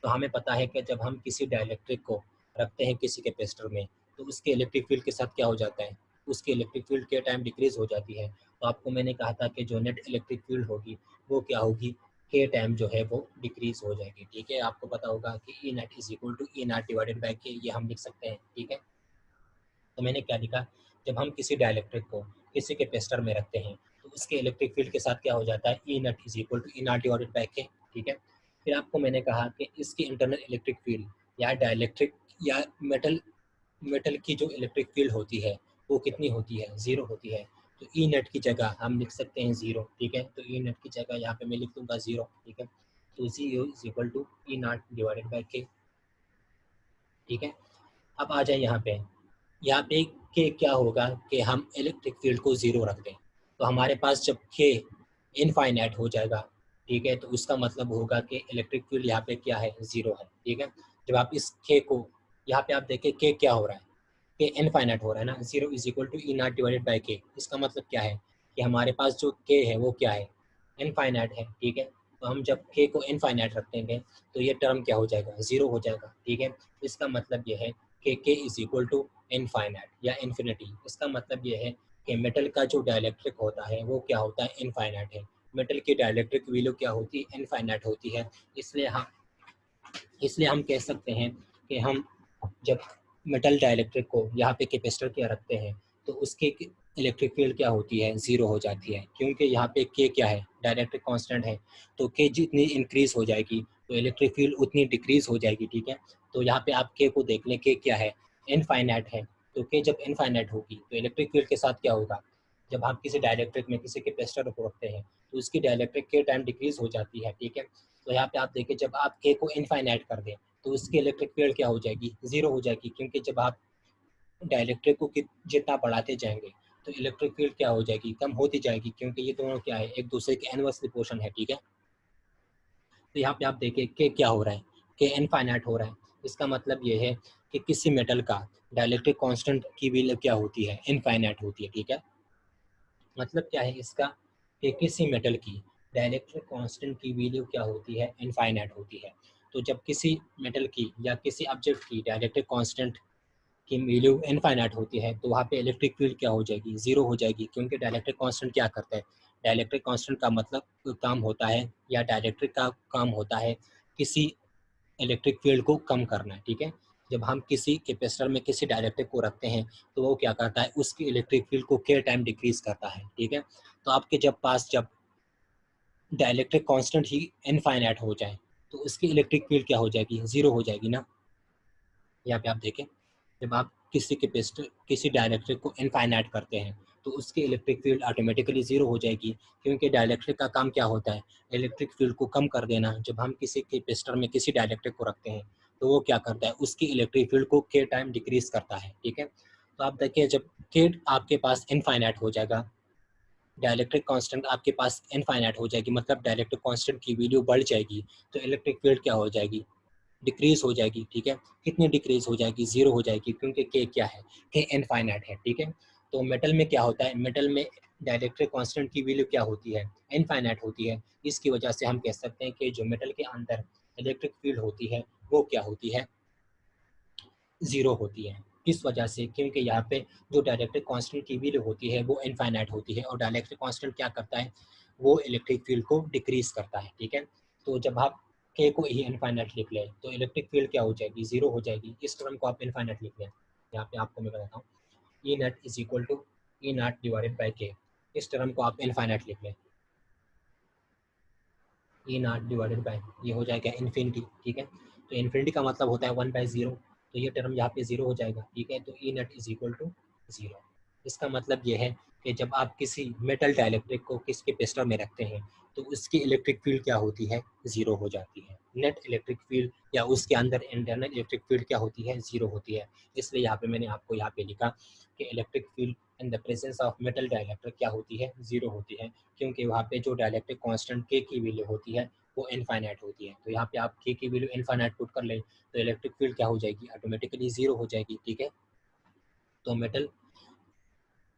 तो हमें पता है कि जब हम किसी डाइलेक्ट्रिक को रखते हैं किसी कैपेसिटर में तो उसके इलेक्ट्रिक फील्ड के साथ क्या हो जाता है, उसकी इलेक्ट्रिक फील्ड के टाइम डिक्रीज हो जाती है। तो आपको मैंने कहा था कि जो नेट इलेक्ट्रिक फील्ड होगी वो क्या होगी, के टाइम जो है वो डिक्रीज हो जाएगी, ठीक है। आपको पता होगा कि E net is equal to E not divided by K, ये हम लिख सकते हैं, ठीक है। तो मैंने क्या लिखा, जब हम किसी डाइलेक्ट्रिक को किसी कैपेसिटर में रखते हैं तो उसके इलेक्ट्रिक फील्ड के साथ क्या हो जाता है, E naught is equal to E not divided by K, ठीक है। फिर आपको मैंने कहा कि इसकी इंटरनल इलेक्ट्रिक फील्ड या डाइलेक्ट्रिक या मेटल मेटल की जो इलेक्ट्रिक फील्ड होती है वो कितनी होती है, जीरो होती है। तो ई नेट की जगह हम लिख सकते हैं जीरो, ठीक है। तो ई नेट की जगह यहाँ पे मैं लिख दूंगा जीरो, ठीक है। तो C is equal to E not divided by K. ठीक है, अब आ जाए यहाँ पे के क्या होगा कि हम इलेक्ट्रिक फील्ड को ज़ीरो रख दें, तो हमारे पास जब के इनफाइनाइट हो जाएगा, ठीक है, तो उसका मतलब होगा कि इलेक्ट्रिक फील्ड यहाँ पे क्या है, ज़ीरो है। ठीक है, जब आप इस के को यहाँ पे आप देखें के क्या हो रहा है, के इनफाइनाइट हो रहा है ना, zero is equal to E not divided by K. इसका मतलब क्या है कि हमारे पास जो के है वो क्या है, इनफाइनाइट है। ठीक है, तो हम जब के को इनफाइनाइट रख देंगे तो ये टर्म क्या हो जाएगा, ज़ीरो हो जाएगा। ठीक है, इसका मतलब ये है कि के इज इक्वल टू इनफाइनाइट या इन्फिनिटी। इसका मतलब ये है कि मेटल का जो डायलैक्ट्रिक होता है वो क्या होता है, इनफाइनाइट है। मेटल की डायलैक्ट्रिक वैल्यू क्या होती है, इनफाइनाइट होती है। इसलिए हम कह सकते हैं कि हम जब मेटल डाइलेक्ट्रिक को यहाँ पे कैपेसिटर क्या रखते हैं तो उसके इलेक्ट्रिक फील्ड क्या होती है, ज़ीरो हो जाती है, क्योंकि यहाँ पे के क्या है, डाइलेक्ट्रिक कांस्टेंट है। तो के जितनी इंक्रीज हो जाएगी तो इलेक्ट्रिक फील्ड उतनी डिक्रीज हो जाएगी। ठीक है, तो यहाँ पे आप के को देख लें, के क्या है, इनफाइनाइट है। तो के जब इनफाइनाइट होगी तो इलेक्ट्रिक फील्ड के साथ क्या होगा, जब आप किसी डाइलेक्ट्रिक में किसी कैपेसिटर को रखते हैं तो उसकी डाइलेक्ट्रिक के टाइम डिक्रीज हो जाती है। ठीक है, तो यहाँ पे आप देखिए जब आप के को इनफाइनाइट कर दें तो उसकी इलेक्ट्रिक फील्ड क्या हो जाएगी, ज़ीरो हो जाएगी, क्योंकि जब आप डाइलेक्ट्रिक को जितना बढ़ाते जाएंगे तो इलेक्ट्रिक फील्ड क्या हो जाएगी, कम होती जाएगी, क्योंकि ये दोनों क्या है, एक दूसरे के इनवर्सली पोर्शन है। ठीक है, तो यहाँ पे आप देखिए के क्या हो रहा है, के इनफाइनाइट हो रहा है। इसका मतलब ये है कि किसी मेटल का डाइलेक्ट्रिक कांस्टेंट की वैल्यू क्या होती है, इनफाइनाइट होती है। ठीक है, मतलब क्या है इसका कि किसी मेटल की डाइलेक्ट्रिक कांस्टेंट की वैल्यू क्या होती है, इनफाइनाइट होती है। तो जब किसी मेटल की या किसी ऑब्जेक्ट की डाइलेक्ट्रिक कांस्टेंट की वैल्यू इनफाइनाइट होती है तो वहाँ पे इलेक्ट्रिक फील्ड क्या हो जाएगी, ज़ीरो हो जाएगी, क्योंकि डाइलेक्ट्रिक कांस्टेंट क्या करता है, डाइलेक्ट्रिक कांस्टेंट का मतलब काम होता है या डाइलेक्ट्रिक का काम होता है किसी इलेक्ट्रिक फील्ड को कम करना है। ठीक है, जब हम किसी कैपेसिटर में किसी डाइलेक्ट्रिक को रखते हैं तो वो क्या करता है, उसकी इलेक्ट्रिक फील्ड को के टाइम डिक्रीज करता है। ठीक है, तो आपके जब डाइलेक्ट्रिक कांस्टेंट ही इनफाइनाइट हो जाए तो उसकी इलेक्ट्रिक फील्ड क्या हो जाएगी, ज़ीरो हो जाएगी ना। यहाँ पे आप देखें जब आप किसी कैपेसिटर किसी डाइलेक्ट्रिक को इनफाइनाइट करते हैं तो उसकी इलेक्ट्रिक फील्ड ऑटोमेटिकली ज़ीरो हो जाएगी, क्योंकि डाइलेक्ट्रिक का काम क्या होता है, इलेक्ट्रिक फील्ड को कम कर देना। जब हम किसी कैपेसिटर में किसी डाइलेक्ट्रिक को रखते हैं तो वो क्या करता है, उसकी इलेक्ट्रिक फील्ड को के टाइम डिक्रीज करता है। ठीक है, तो आप देखिए जब के आपके पास इनफाइनाइट हो जाएगा, डाइलेक्ट्रिक कांस्टेंट आपके पास इनफाइनाइट हो जाएगी, मतलब डाइलेक्ट्रिक कांस्टेंट की वैल्यू बढ़ जाएगी, तो इलेक्ट्रिक फील्ड क्या हो जाएगी, डिक्रीज हो जाएगी। ठीक है, कितनी डिक्रीज हो जाएगी, ज़ीरो हो जाएगी, क्योंकि के क्या है, के इनफाइनाइट है। ठीक है, तो मेटल में क्या होता है, मेटल में डाइलेक्ट्रिक कांस्टेंट की वैल्यू क्या होती है, इनफाइनाइट होती है। इसकी वजह से हम कह सकते हैं कि जो मेटल के अंदर इलेक्ट्रिक फील्ड होती है वो क्या होती है, ज़ीरो होती है। किस वजह से, क्योंकि यहाँ पे जो डाइलेक्ट्रिक कांस्टेंट की वैल्यू होती है वो इनफाइनाइट होती है, और डाइलेक्ट्रिक कांस्टेंट क्या करता है, वो इलेक्ट्रिक फील्ड को डिक्रीज करता है। ठीक है, तो जब आप के को ही इनफाइनाइट लिख लें तो इलेक्ट्रिक फील्ड क्या हो जाएगी, ज़ीरो हो जाएगी। इस टर्म को आप इनफाइनाइट लिख लें, यहाँ पे आपको मैं बताता हूँ, E naught is equal to E not divided by K. इस टर्म को आप इनफाइनाइट लिख लें, ई नॉट डिवाइडेड बाई, ये हो जाएगा इन्फिनिटी। ठीक है, तो इन्फिनिटी का मतलब होता है 1/0, तो ये टर्म यहाँ पे ज़ीरो हो जाएगा। ठीक है, तो ई naught is equal to zero. इसका मतलब ये है कि जब आप किसी मेटल डाइलेक्ट्रिक को किस कैपेसिटर में रखते हैं तो उसकी इलेक्ट्रिक फील्ड क्या होती है, ज़ीरो हो जाती है। नेट इलेक्ट्रिक फील्ड या उसके अंदर इंटरनल इलेक्ट्रिक फील्ड क्या होती है, ज़ीरो होती है। इसलिए यहाँ पे मैंने आपको यहाँ पे लिखा कि electric field in the presence of metal dielectric क्या होती है, ज़ीरो होती है, क्योंकि वहाँ पे जो डाइलेक्ट्रिक कांस्टेंट के की वैल्यू होती है वो इनफाइनाइट होती है। तो यहाँ पे आप के की वैल्यू इनफाइनाइट पुट कर लें तो इलेक्ट्रिक फील्ड क्या हो जाएगी, ऑटोमेटिकली ज़ीरो हो जाएगी। ठीक है, तो मेटल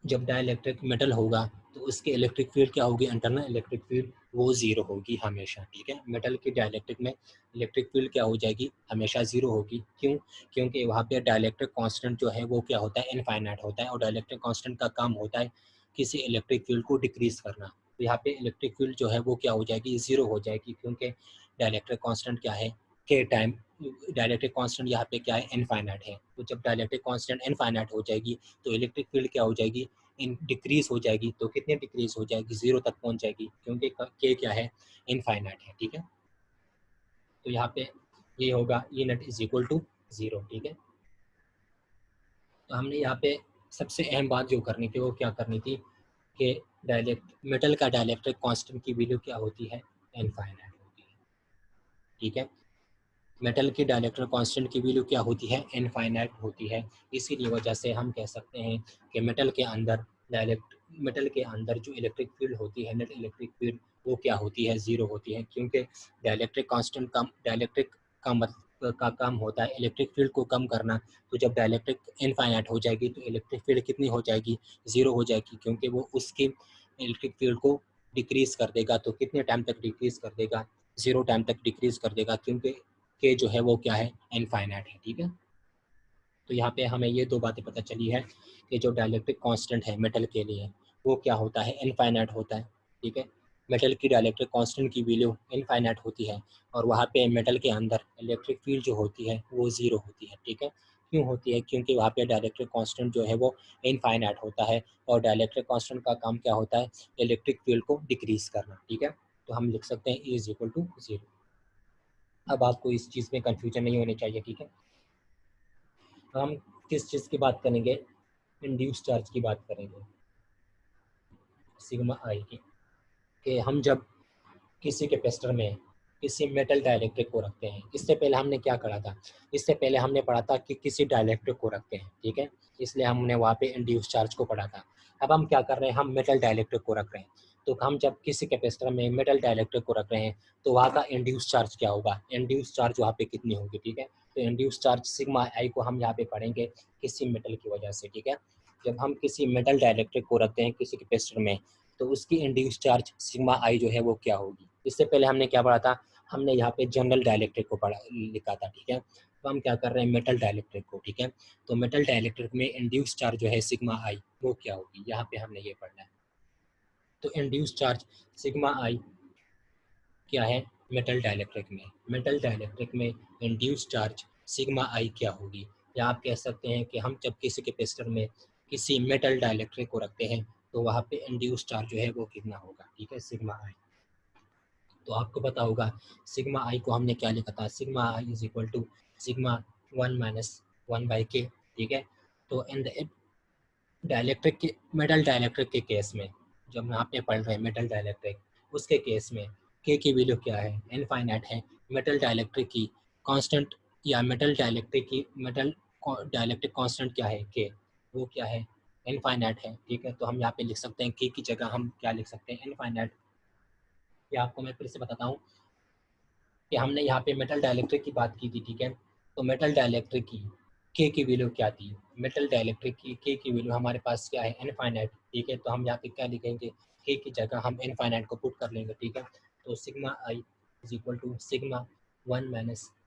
जब डाइलेक्ट्रिक मेटल होगा तो उसके इलेक्ट्रिक फील्ड क्या होगी, इंटरनल इलेक्ट्रिक फील्ड वो ज़ीरो होगी हमेशा। ठीक है, मेटल की डाइलेक्ट्रिक में इलेक्ट्रिक फील्ड क्या हो जाएगी, हमेशा ज़ीरो होगी। क्यों, क्योंकि वहाँ पे डाइलेक्ट्रिक कांस्टेंट जो है वो क्या होता है, इनफाइनाइट होता है, और डाइलेक्ट्रिक कांस्टेंट का काम होता है किसी इलेक्ट्रिक फील्ड को डिक्रीज करना। तो यहाँ पे इलेक्ट्रिक फील्ड जो है वो क्या हो जाएगी, ज़ीरो हो जाएगी, क्योंकि डाइलेक्ट्रिक कांस्टेंट क्या है, के टाइम डाइलेक्ट्रिक कांस्टेंट यहाँ पे क्या है, इनफाइनाइट है। तो जब डाइलेक्ट्रिक कांस्टेंट इनफाइनाइट हो जाएगी तो इलेक्ट्रिक फील्ड क्या हो जाएगी, इन डिक्रीज हो जाएगी। तो कितने डिक्रीज हो जाएगी, ज़ीरो तक पहुंच जाएगी, क्योंकि के क्या है, इनफाइनाइट है। ठीक है, तो यहाँ पे ये होगा ई naught is equal to zero. ठीक है, तो हमने यहाँ पे सबसे अहम बात जो करनी थी वो क्या करनी थी कि डायलेक्ट मेटल का डाइलेक्ट्रिक कांस्टेंट की वैल्यू क्या होती है, इनफाइनाइट होती है। ठीक है। मेटल की डाइलेक्ट्रिक कांस्टेंट की वैल्यू क्या होती है, इनफाइनाइट होती है। इसीलिए वजह से हम कह सकते हैं कि मेटल के अंदर जो इलेक्ट्रिक फील्ड होती है, नेट इलेक्ट्रिक फील्ड, वो क्या होती है, ज़ीरो होती है, क्योंकि डाइलेक्ट्रिक का काम होता है इलेक्ट्रिक फील्ड को कम करना। तो जब डाइलेक्ट्रिक इनफाइनाइट हो जाएगी तो इलेक्ट्रिक फील्ड कितनी हो जाएगी, ज़ीरो हो जाएगी, क्योंकि वो उसकी इलेक्ट्रिक फील्ड को डिक्रीज कर देगा। तो कितने टाइम तक डिक्रीज कर देगा, 0 टाइम तक डिक्रीज कर देगा, क्योंकि के जो है वो क्या है, इनफाइनाइट है। ठीक है, तो यहाँ पे हमें ये दो बातें पता चली है कि जो डाइलेक्ट्रिक कांस्टेंट है मेटल के लिए वो क्या होता है, इनफाइनाइट होता है। ठीक है, मेटल की डाइलेक्ट्रिक कांस्टेंट की वैल्यू इनफाइनाइट होती है और वहाँ पे मेटल के अंदर इलेक्ट्रिक फील्ड जो होती है वो ज़ीरो होती है। ठीक है, क्यों होती है, क्योंकि वहाँ पे डाइलेक्ट्रिक कांस्टेंट जो है वो इनफाइनाइट होता है और डाइलेक्ट्रिक कांस्टेंट का काम क्या होता है, इलेक्ट्रिक फील्ड को डिक्रीज करना। ठीक है, तो हम लिख सकते हैं E = 0। अब आपको इस चीज़ में कन्फ्यूजन नहीं होनी चाहिए। ठीक है, हम किस चीज़ की बात करेंगे, इंड्यूस चार्ज की बात करेंगे, सिग्मा आई की। कि हम जब किसी कैपेसिटर में किसी मेटल डाइलेक्ट्रिक को रखते हैं, इससे पहले हमने क्या करा था, इससे पहले हमने पढ़ा था कि किसी डाइलेक्ट्रिक को रखते हैं। ठीक है, इसलिए हमने वहाँ पे इंड्यूस चार्ज को पढ़ा था। अब हम क्या कर रहे हैं, हम मेटल डाइलेक्ट्रिक को रख रहे हैं। तो हम जब किसी कैपेसिटर में मेटल डाइलेक्ट्रिक को रख रहे हैं तो वहाँ का इंड्यूस चार्ज क्या होगा, इंड्यूस चार्ज वहाँ पे कितनी होगी। ठीक है, तो इंड्यूस चार्ज सिग्मा आई को हम यहाँ पे पढ़ेंगे किसी मेटल की वजह से। ठीक है, जब हम किसी मेटल डाइलेक्ट्रिक को रखते हैं किसी कैपेसिटर में तो उसकी इंड्यूस चार्ज सिग्मा आई जो है वो क्या होगी। इससे पहले हमने क्या पढ़ा था, हमने यहाँ पे जनरल डाइलेक्ट्रिक को पढ़ा लिखा था। ठीक है, तो हम क्या कर रहे हैं, मेटल डाइलेक्ट्रिक को। ठीक है, तो मेटल डाइलेक्ट्रिक में इंड्यूस चार्ज जो है सिग्मा आई वो क्या होगी, यहाँ पे हमने ये पढ़ना है। तो इंड्यूस चार्ज सिग्मा आई क्या है, मेटल डाइलेक्ट्रिक में इंड्यूस चार्ज सिग्मा आई क्या होगी, या आप कह सकते हैं कि हम जब किसी कैपेसिटर में किसी मेटल डाइलेक्ट्रिक को रखते हैं तो वहाँ पे इंड्यूस चार्ज जो है वो कितना होगा। ठीक है, सिग्मा आई। तो आपको पता होगा सिग्मा आई को हमने क्या लिखा था, सिग्मा आई = सिग्मा 1 - 1/k। ठीक है, तो इन द डाइलेक्ट्रिक के मेटल डाइलेक्ट्रिक के केस में, जब यहाँ पे पढ़ रहे हैं मेटल डाइलेक्ट्रिक, उसके केस में के की वैल्यू क्या है, इनफाइनाइट है। मेटल डाइलेक्ट्रिक की कांस्टेंट या मेटल डाइलेक्ट्रिक कांस्टेंट क्या है, के, वो क्या है, इनफाइनाइट है। ठीक है, तो हम यहाँ पे लिख सकते हैं के की जगह हम क्या लिख सकते हैं, इनफाइनाइट। या आपको मैं फिर से बताता हूँ कि हमने यहाँ पे मेटल डाइलेक्ट्रिक की बात की थी। ठीक है, तो मेटल डाइलेक्ट्रिक की के की वैल्यू क्या थी, मेटल डाइलेक्ट्रिक की के की वैल्यू हमारे पास क्या है, इनफाइनाइट। ठीक है, तो हम यहाँ पे क्या लिखेंगे, के की जगह हम इनफाइनाइट को पुट कर लेंगे। ठीक है, तो सिग्मा आई = सिग्मा 1 -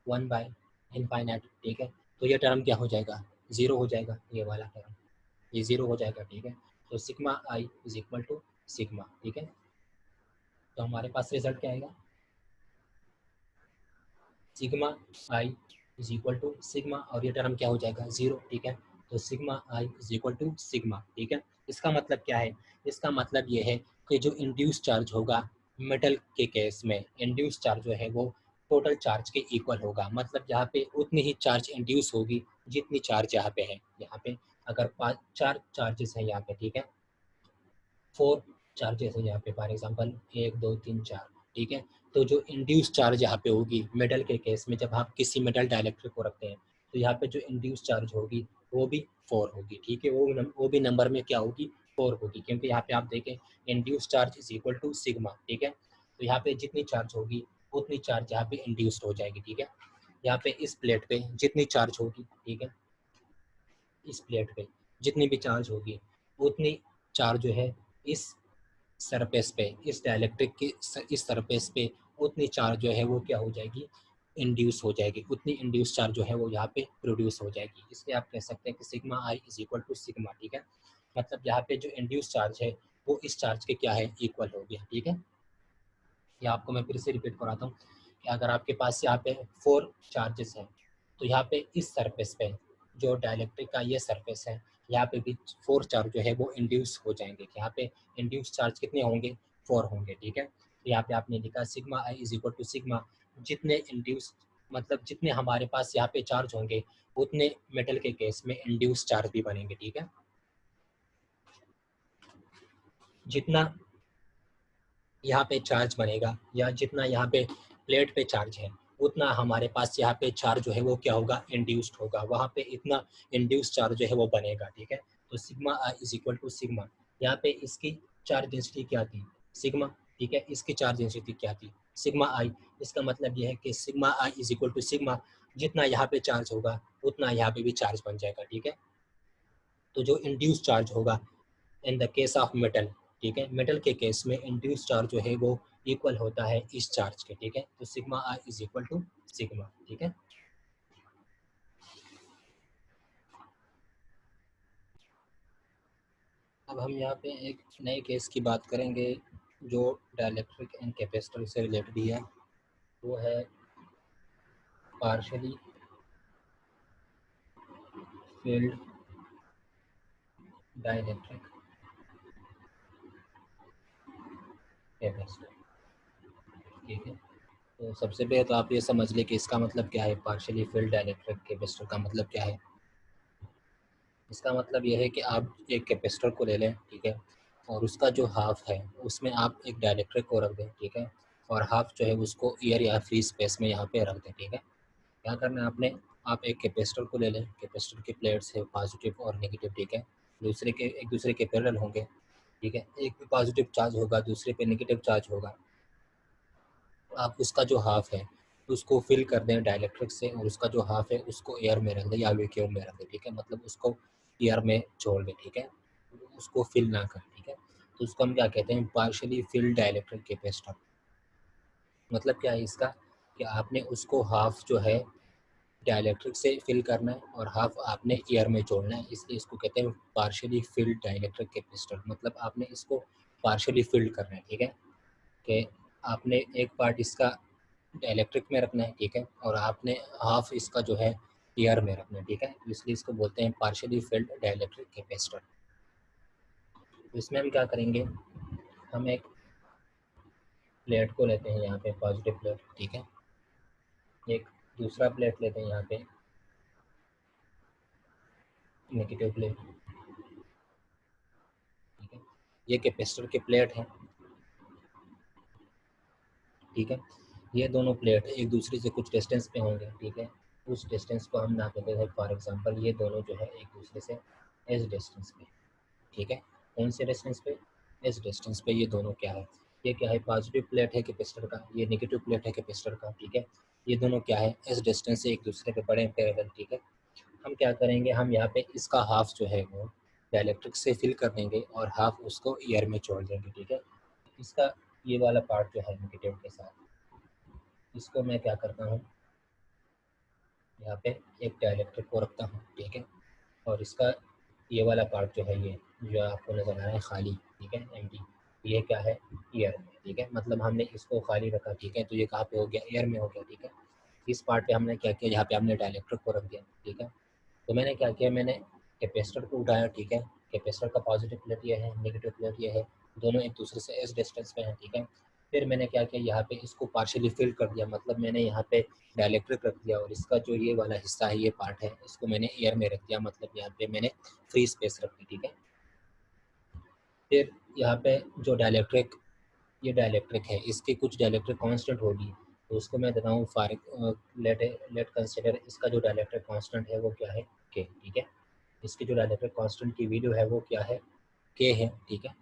1/इनफाइनाइट। ठीक है, तो ये टर्म क्या हो जाएगा, ज़ीरो हो जाएगा, ये वाला टर्म ये ज़ीरो हो जाएगा। ठीक है, तो सिग्मा आई = सिग्मा। ठीक है, तो हमारे पास रिजल्ट क्या आएगा, सिग्मा आई सिग्मा और ये टर्म क्या हो जाएगा, ज़ीरो। ठीक है, तो सिग्मा आई सिग्मा। ठीक है, इसका मतलब क्या है, इसका मतलब ये है कि जो इंड्यूस चार्ज होगा मेटल के केस में, इंड्यूस चार्ज जो है वो टोटल चार्ज के इक्वल होगा। मतलब यहाँ पे उतनी ही चार्ज इंड्यूस होगी जितनी चार्ज यहाँ पे है। यहाँ पे अगर 4 चार्जेस हैं यहाँ पे, ठीक है, 4 चार्जेस है यहाँ पे, फॉर एग्जांपल 1 2 3 4। ठीक है, तो जो इंड्यूस चार्ज यहाँ पे होगी मेटल के केस में, जब आप किसी मेटल डाइलेक्ट्रिक को रखते हैं तो यहाँ पे जो इंड्यूस चार्ज होगी वो भी 4 होगी। ठीक है, वो भी नंबर में क्या होगी, 4 होगी, क्योंकि यहाँ पे आप देखें इंड्यूस चार्ज = सिग्मा। ठीक है, तो यहाँ पे जितनी चार्ज होगी उतनी चार्ज यहाँ पे इंड्यूस्ड हो जाएगी। ठीक है, यहाँ पे इस प्लेट पे जितनी चार्ज होगी, ठीक है, इस प्लेट पे जितनी भी चार्ज होगी उतनी चार्ज जो है इस सरफेस पे, इस डाइलेक्ट्रिक की इस सरफेस पे उतनी चार्ज जो है वो क्या हो जाएगी, इंड्यूस हो जाएगी, उतनी इंड्यूस चार्ज जो है वो यहाँ पे प्रोड्यूस हो जाएगी। इसलिए आप कह सकते हैं कि सिग्मा आई = सिग्मा। ठीक है, मतलब यहाँ पे जो इंड्यूस चार्ज है वो इस चार्ज के क्या है, इक्वल हो गया। ठीक है, ये आपको मैं फिर से रिपीट कराता हूँ कि अगर आपके पास यहाँ पे 4 चार्जेस हैं तो यहाँ पे इस सरफेस पे जो डाइलेक्ट्रिक का ये सरफेस है यहाँ पे भी 4 चार्ज जो है वो इंड्यूस हो जाएंगे। यहाँ पे इंड्यूस चार्ज कितने होंगे, 4 होंगे। ठीक है, तो यहाँ पे आपने लिखा सिग्मा आई = सिग्मा, जितने इंड्यूस मतलब जितने हमारे पास यहाँ पे चार्ज होंगे उतने मेटल के केस में इंड्यूस चार्ज भी बनेंगे। ठीक है, जितना यहाँ पे चार्ज बनेगा या जितना यहाँ पे प्लेट पे चार्ज है उतना हमारे पास यहाँ पे चार्ज जो है वो क्या होगा, इंड्यूस्ड होगा, वहाँ पे इतना इंड्यूस्ड चार्ज जो है वो बनेगा, ठीक है। तो sigma I is equal to sigma, यहाँ पे इसकी चार्ज डेंसिटी क्या थी, सिग्मा, ठीक है, इसकी चार्ज डेंसिटी क्या थी, सिग्मा आई। इसका मतलब यह है कि sigma I is equal to sigma, जितना यहाँ पे चार्ज होगा उतना यहाँ पे भी चार्ज बन जाएगा, ठीक है। तो जो इंड्यूस चार्ज होगा in the case of metal, ठीक है, मेटल के केस में इंड्यूस चार्ज जो है वो इक्वल होता है इस चार्ज के, ठीक है। तो sigma I is equal to sigma, ठीक है। अब हम यहाँ पे एक नए केस की बात करेंगे जो डाइलेक्ट्रिक एंड कैपेसिटर से रिलेटेड ही है, वो है पार्शियली फील्ड डाइलेक्ट्रिक कैपेसिटर, ठीक है। तो सबसे पहले तो आप ये समझ लें कि इसका मतलब क्या है, पार्शियली फील्ड डाइलेक्ट्रिक कैपेसिटर का मतलब क्या है। इसका मतलब यह है कि आप एक कैपेसिटर को ले लें, ठीक है, और उसका जो हाफ है उसमें आप एक डाइलेक्ट्रिक को रख दें, ठीक है, और हाफ जो है उसको एयर या फ्री स्पेस में यहाँ पे रख दें, ठीक है। क्या करना है आपने, आप एक कैपेसिटर को ले लें, कैपेसिटर की प्लेट्स है पॉजिटिव और नेगेटिव, ठीक है, दूसरे के एक दूसरे के पैरेलल होंगे, ठीक है, एक पे पॉजिटिव चार्ज होगा दूसरे पे नेगेटिव चार्ज होगा। आप उसका जो हाफ है उसको फिल कर दें डाइलेक्ट्रिक से, और उसका जो हाफ है उसको एयर में रख दें या वैक्यूम में रख दें, ठीक है, मतलब उसको एयर में छोड़ दें, ठीक है, उसको फिल ना करें, ठीक है। तो उसको हम क्या कहते हैं, पार्शियली फिल्ड डाइलेक्ट्रिक कैपेसिटर। मतलब क्या है इसका, कि आपने उसको हाफ जो है डाइलेक्ट्रिक से फिल करना है और हाफ आपने एयर में जोड़ना है, इसलिए इसको कहते हैं पार्शियली फिल्ड डाइलेक्ट्रिक कैपेसिटर। मतलब आपने इसको पार्शियली फिल्ड करना है, ठीक है, कि आपने एक पार्ट इसका इलेक्ट्रिक में रखना है, ठीक है, और आपने हाफ इसका जो है एयर में रखना है, ठीक है, तो इसलिए इसको बोलते हैं पार्शियली फिल्ड डाइलेक्ट्रिक कैपेसिटर। तो इसमें हम क्या करेंगे, हम एक प्लेट को लेते हैं यहाँ पे पॉजिटिव प्लेट, ठीक है, एक दूसरा प्लेट लेते हैं यहाँ पे नेगेटिव प्लेट, ठीक है, ये कैपेसिटर के प्लेट हैं, ठीक है। ये दोनों प्लेट एक दूसरे से कुछ डिस्टेंस पे होंगे, ठीक है, उस डिस्टेंस को हम नाप देते हैं। फॉर एग्जांपल ये दोनों जो है एक दूसरे से इस डिस्टेंस पे, ठीक है, कौन से डिस्टेंस पे, इस डिस्टेंस पे ये दोनों क्या है, ये क्या है, पॉजिटिव प्लेट है कैपेसिटर का, ये नेगेटिव प्लेट है कैपेसिटर का, ठीक है, ये दोनों क्या है, इस डिस्टेंस से एक दूसरे पे बड़े पैरेलल, ठीक है। हम क्या करेंगे, हम यहाँ पे इसका हाफ जो है वो डाइलेक्ट्रिक से फिल कर देंगे और हाफ उसको एयर में छोड़ देंगे, ठीक है। इसका ये वाला पार्ट जो है नेगेटिव के साथ, इसको मैं क्या करता हूँ, यहाँ पे एक डाइलेक्ट्रिक को रखता हूँ, ठीक है, और इसका ये वाला पार्ट जो है ये जो आपको नज़र आ रहा है खाली, ठीक है, एम्प्टी, ये क्या है, एयर में, ठीक है, मतलब हमने इसको खाली रखा, ठीक है, तो ये कहाँ पे हो गया, एयर में हो गया, ठीक है। इस पार्ट पे हमने क्या किया, यहाँ पे हमने डाइलेक्ट्रिक को रख दिया, ठीक है। तो मैंने क्या किया, मैंने कैपेसिटर को उठाया, ठीक है, कैपेसिटर का पॉजिटिव प्लेट ये है, नेगेटिव प्लेट ये है, दोनों एक दूसरे से इस डिस्टेंस पे हैं, ठीक है। फिर मैंने क्या किया, यहाँ पे इसको पार्शियली फिल कर दिया, मतलब मैंने यहाँ पे डाइलेक्ट्रिक रख दिया और इसका जो ये वाला हिस्सा है, ये पार्ट है, इसको मैंने एयर में रख दिया, मतलब यहाँ पे मैंने फ्री स्पेस रख दी, ठीक है। फिर यहाँ पे जो डाइलेक्ट्रिक, ये डाइलेक्ट्रिक है, इसकी कुछ डाइलेक्ट्रिक कांस्टेंट होगी, तो उसको मैं देता हूँ लेट लेट कंसिडर इसका जो डाइलेक्ट्रिक कांस्टेंट है वो क्या है, के, ठीक है। इसकी जो डाइलेक्ट्रिक कांस्टेंट की वैल्यू है वो क्या है, के है, ठीक है।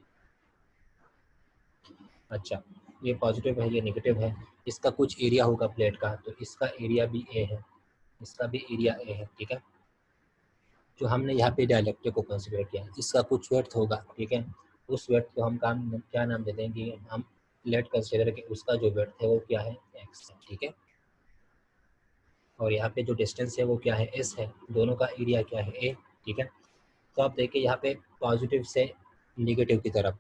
अच्छा, ये पॉजिटिव है, ये नेगेटिव है, इसका कुछ एरिया होगा प्लेट का, तो इसका एरिया भी ए है, इसका भी एरिया ए है, ठीक है। जो हमने यहाँ पे डायलेक्ट्रिक को कंसिडर किया, इसका कुछ वर्थ होगा, ठीक है, उस वर्थ को हम काम क्या नाम दे देंगे, हम लेट कंसिडर के उसका जो वर्थ है वो क्या है, एक्स है, ठीक है। और यहाँ पे जो डिस्टेंस है वो क्या है, एस है, दोनों का एरिया क्या है, ए, ठीक है। तो आप देखिए यहाँ पे पॉजिटिव से निगेटिव की तरफ,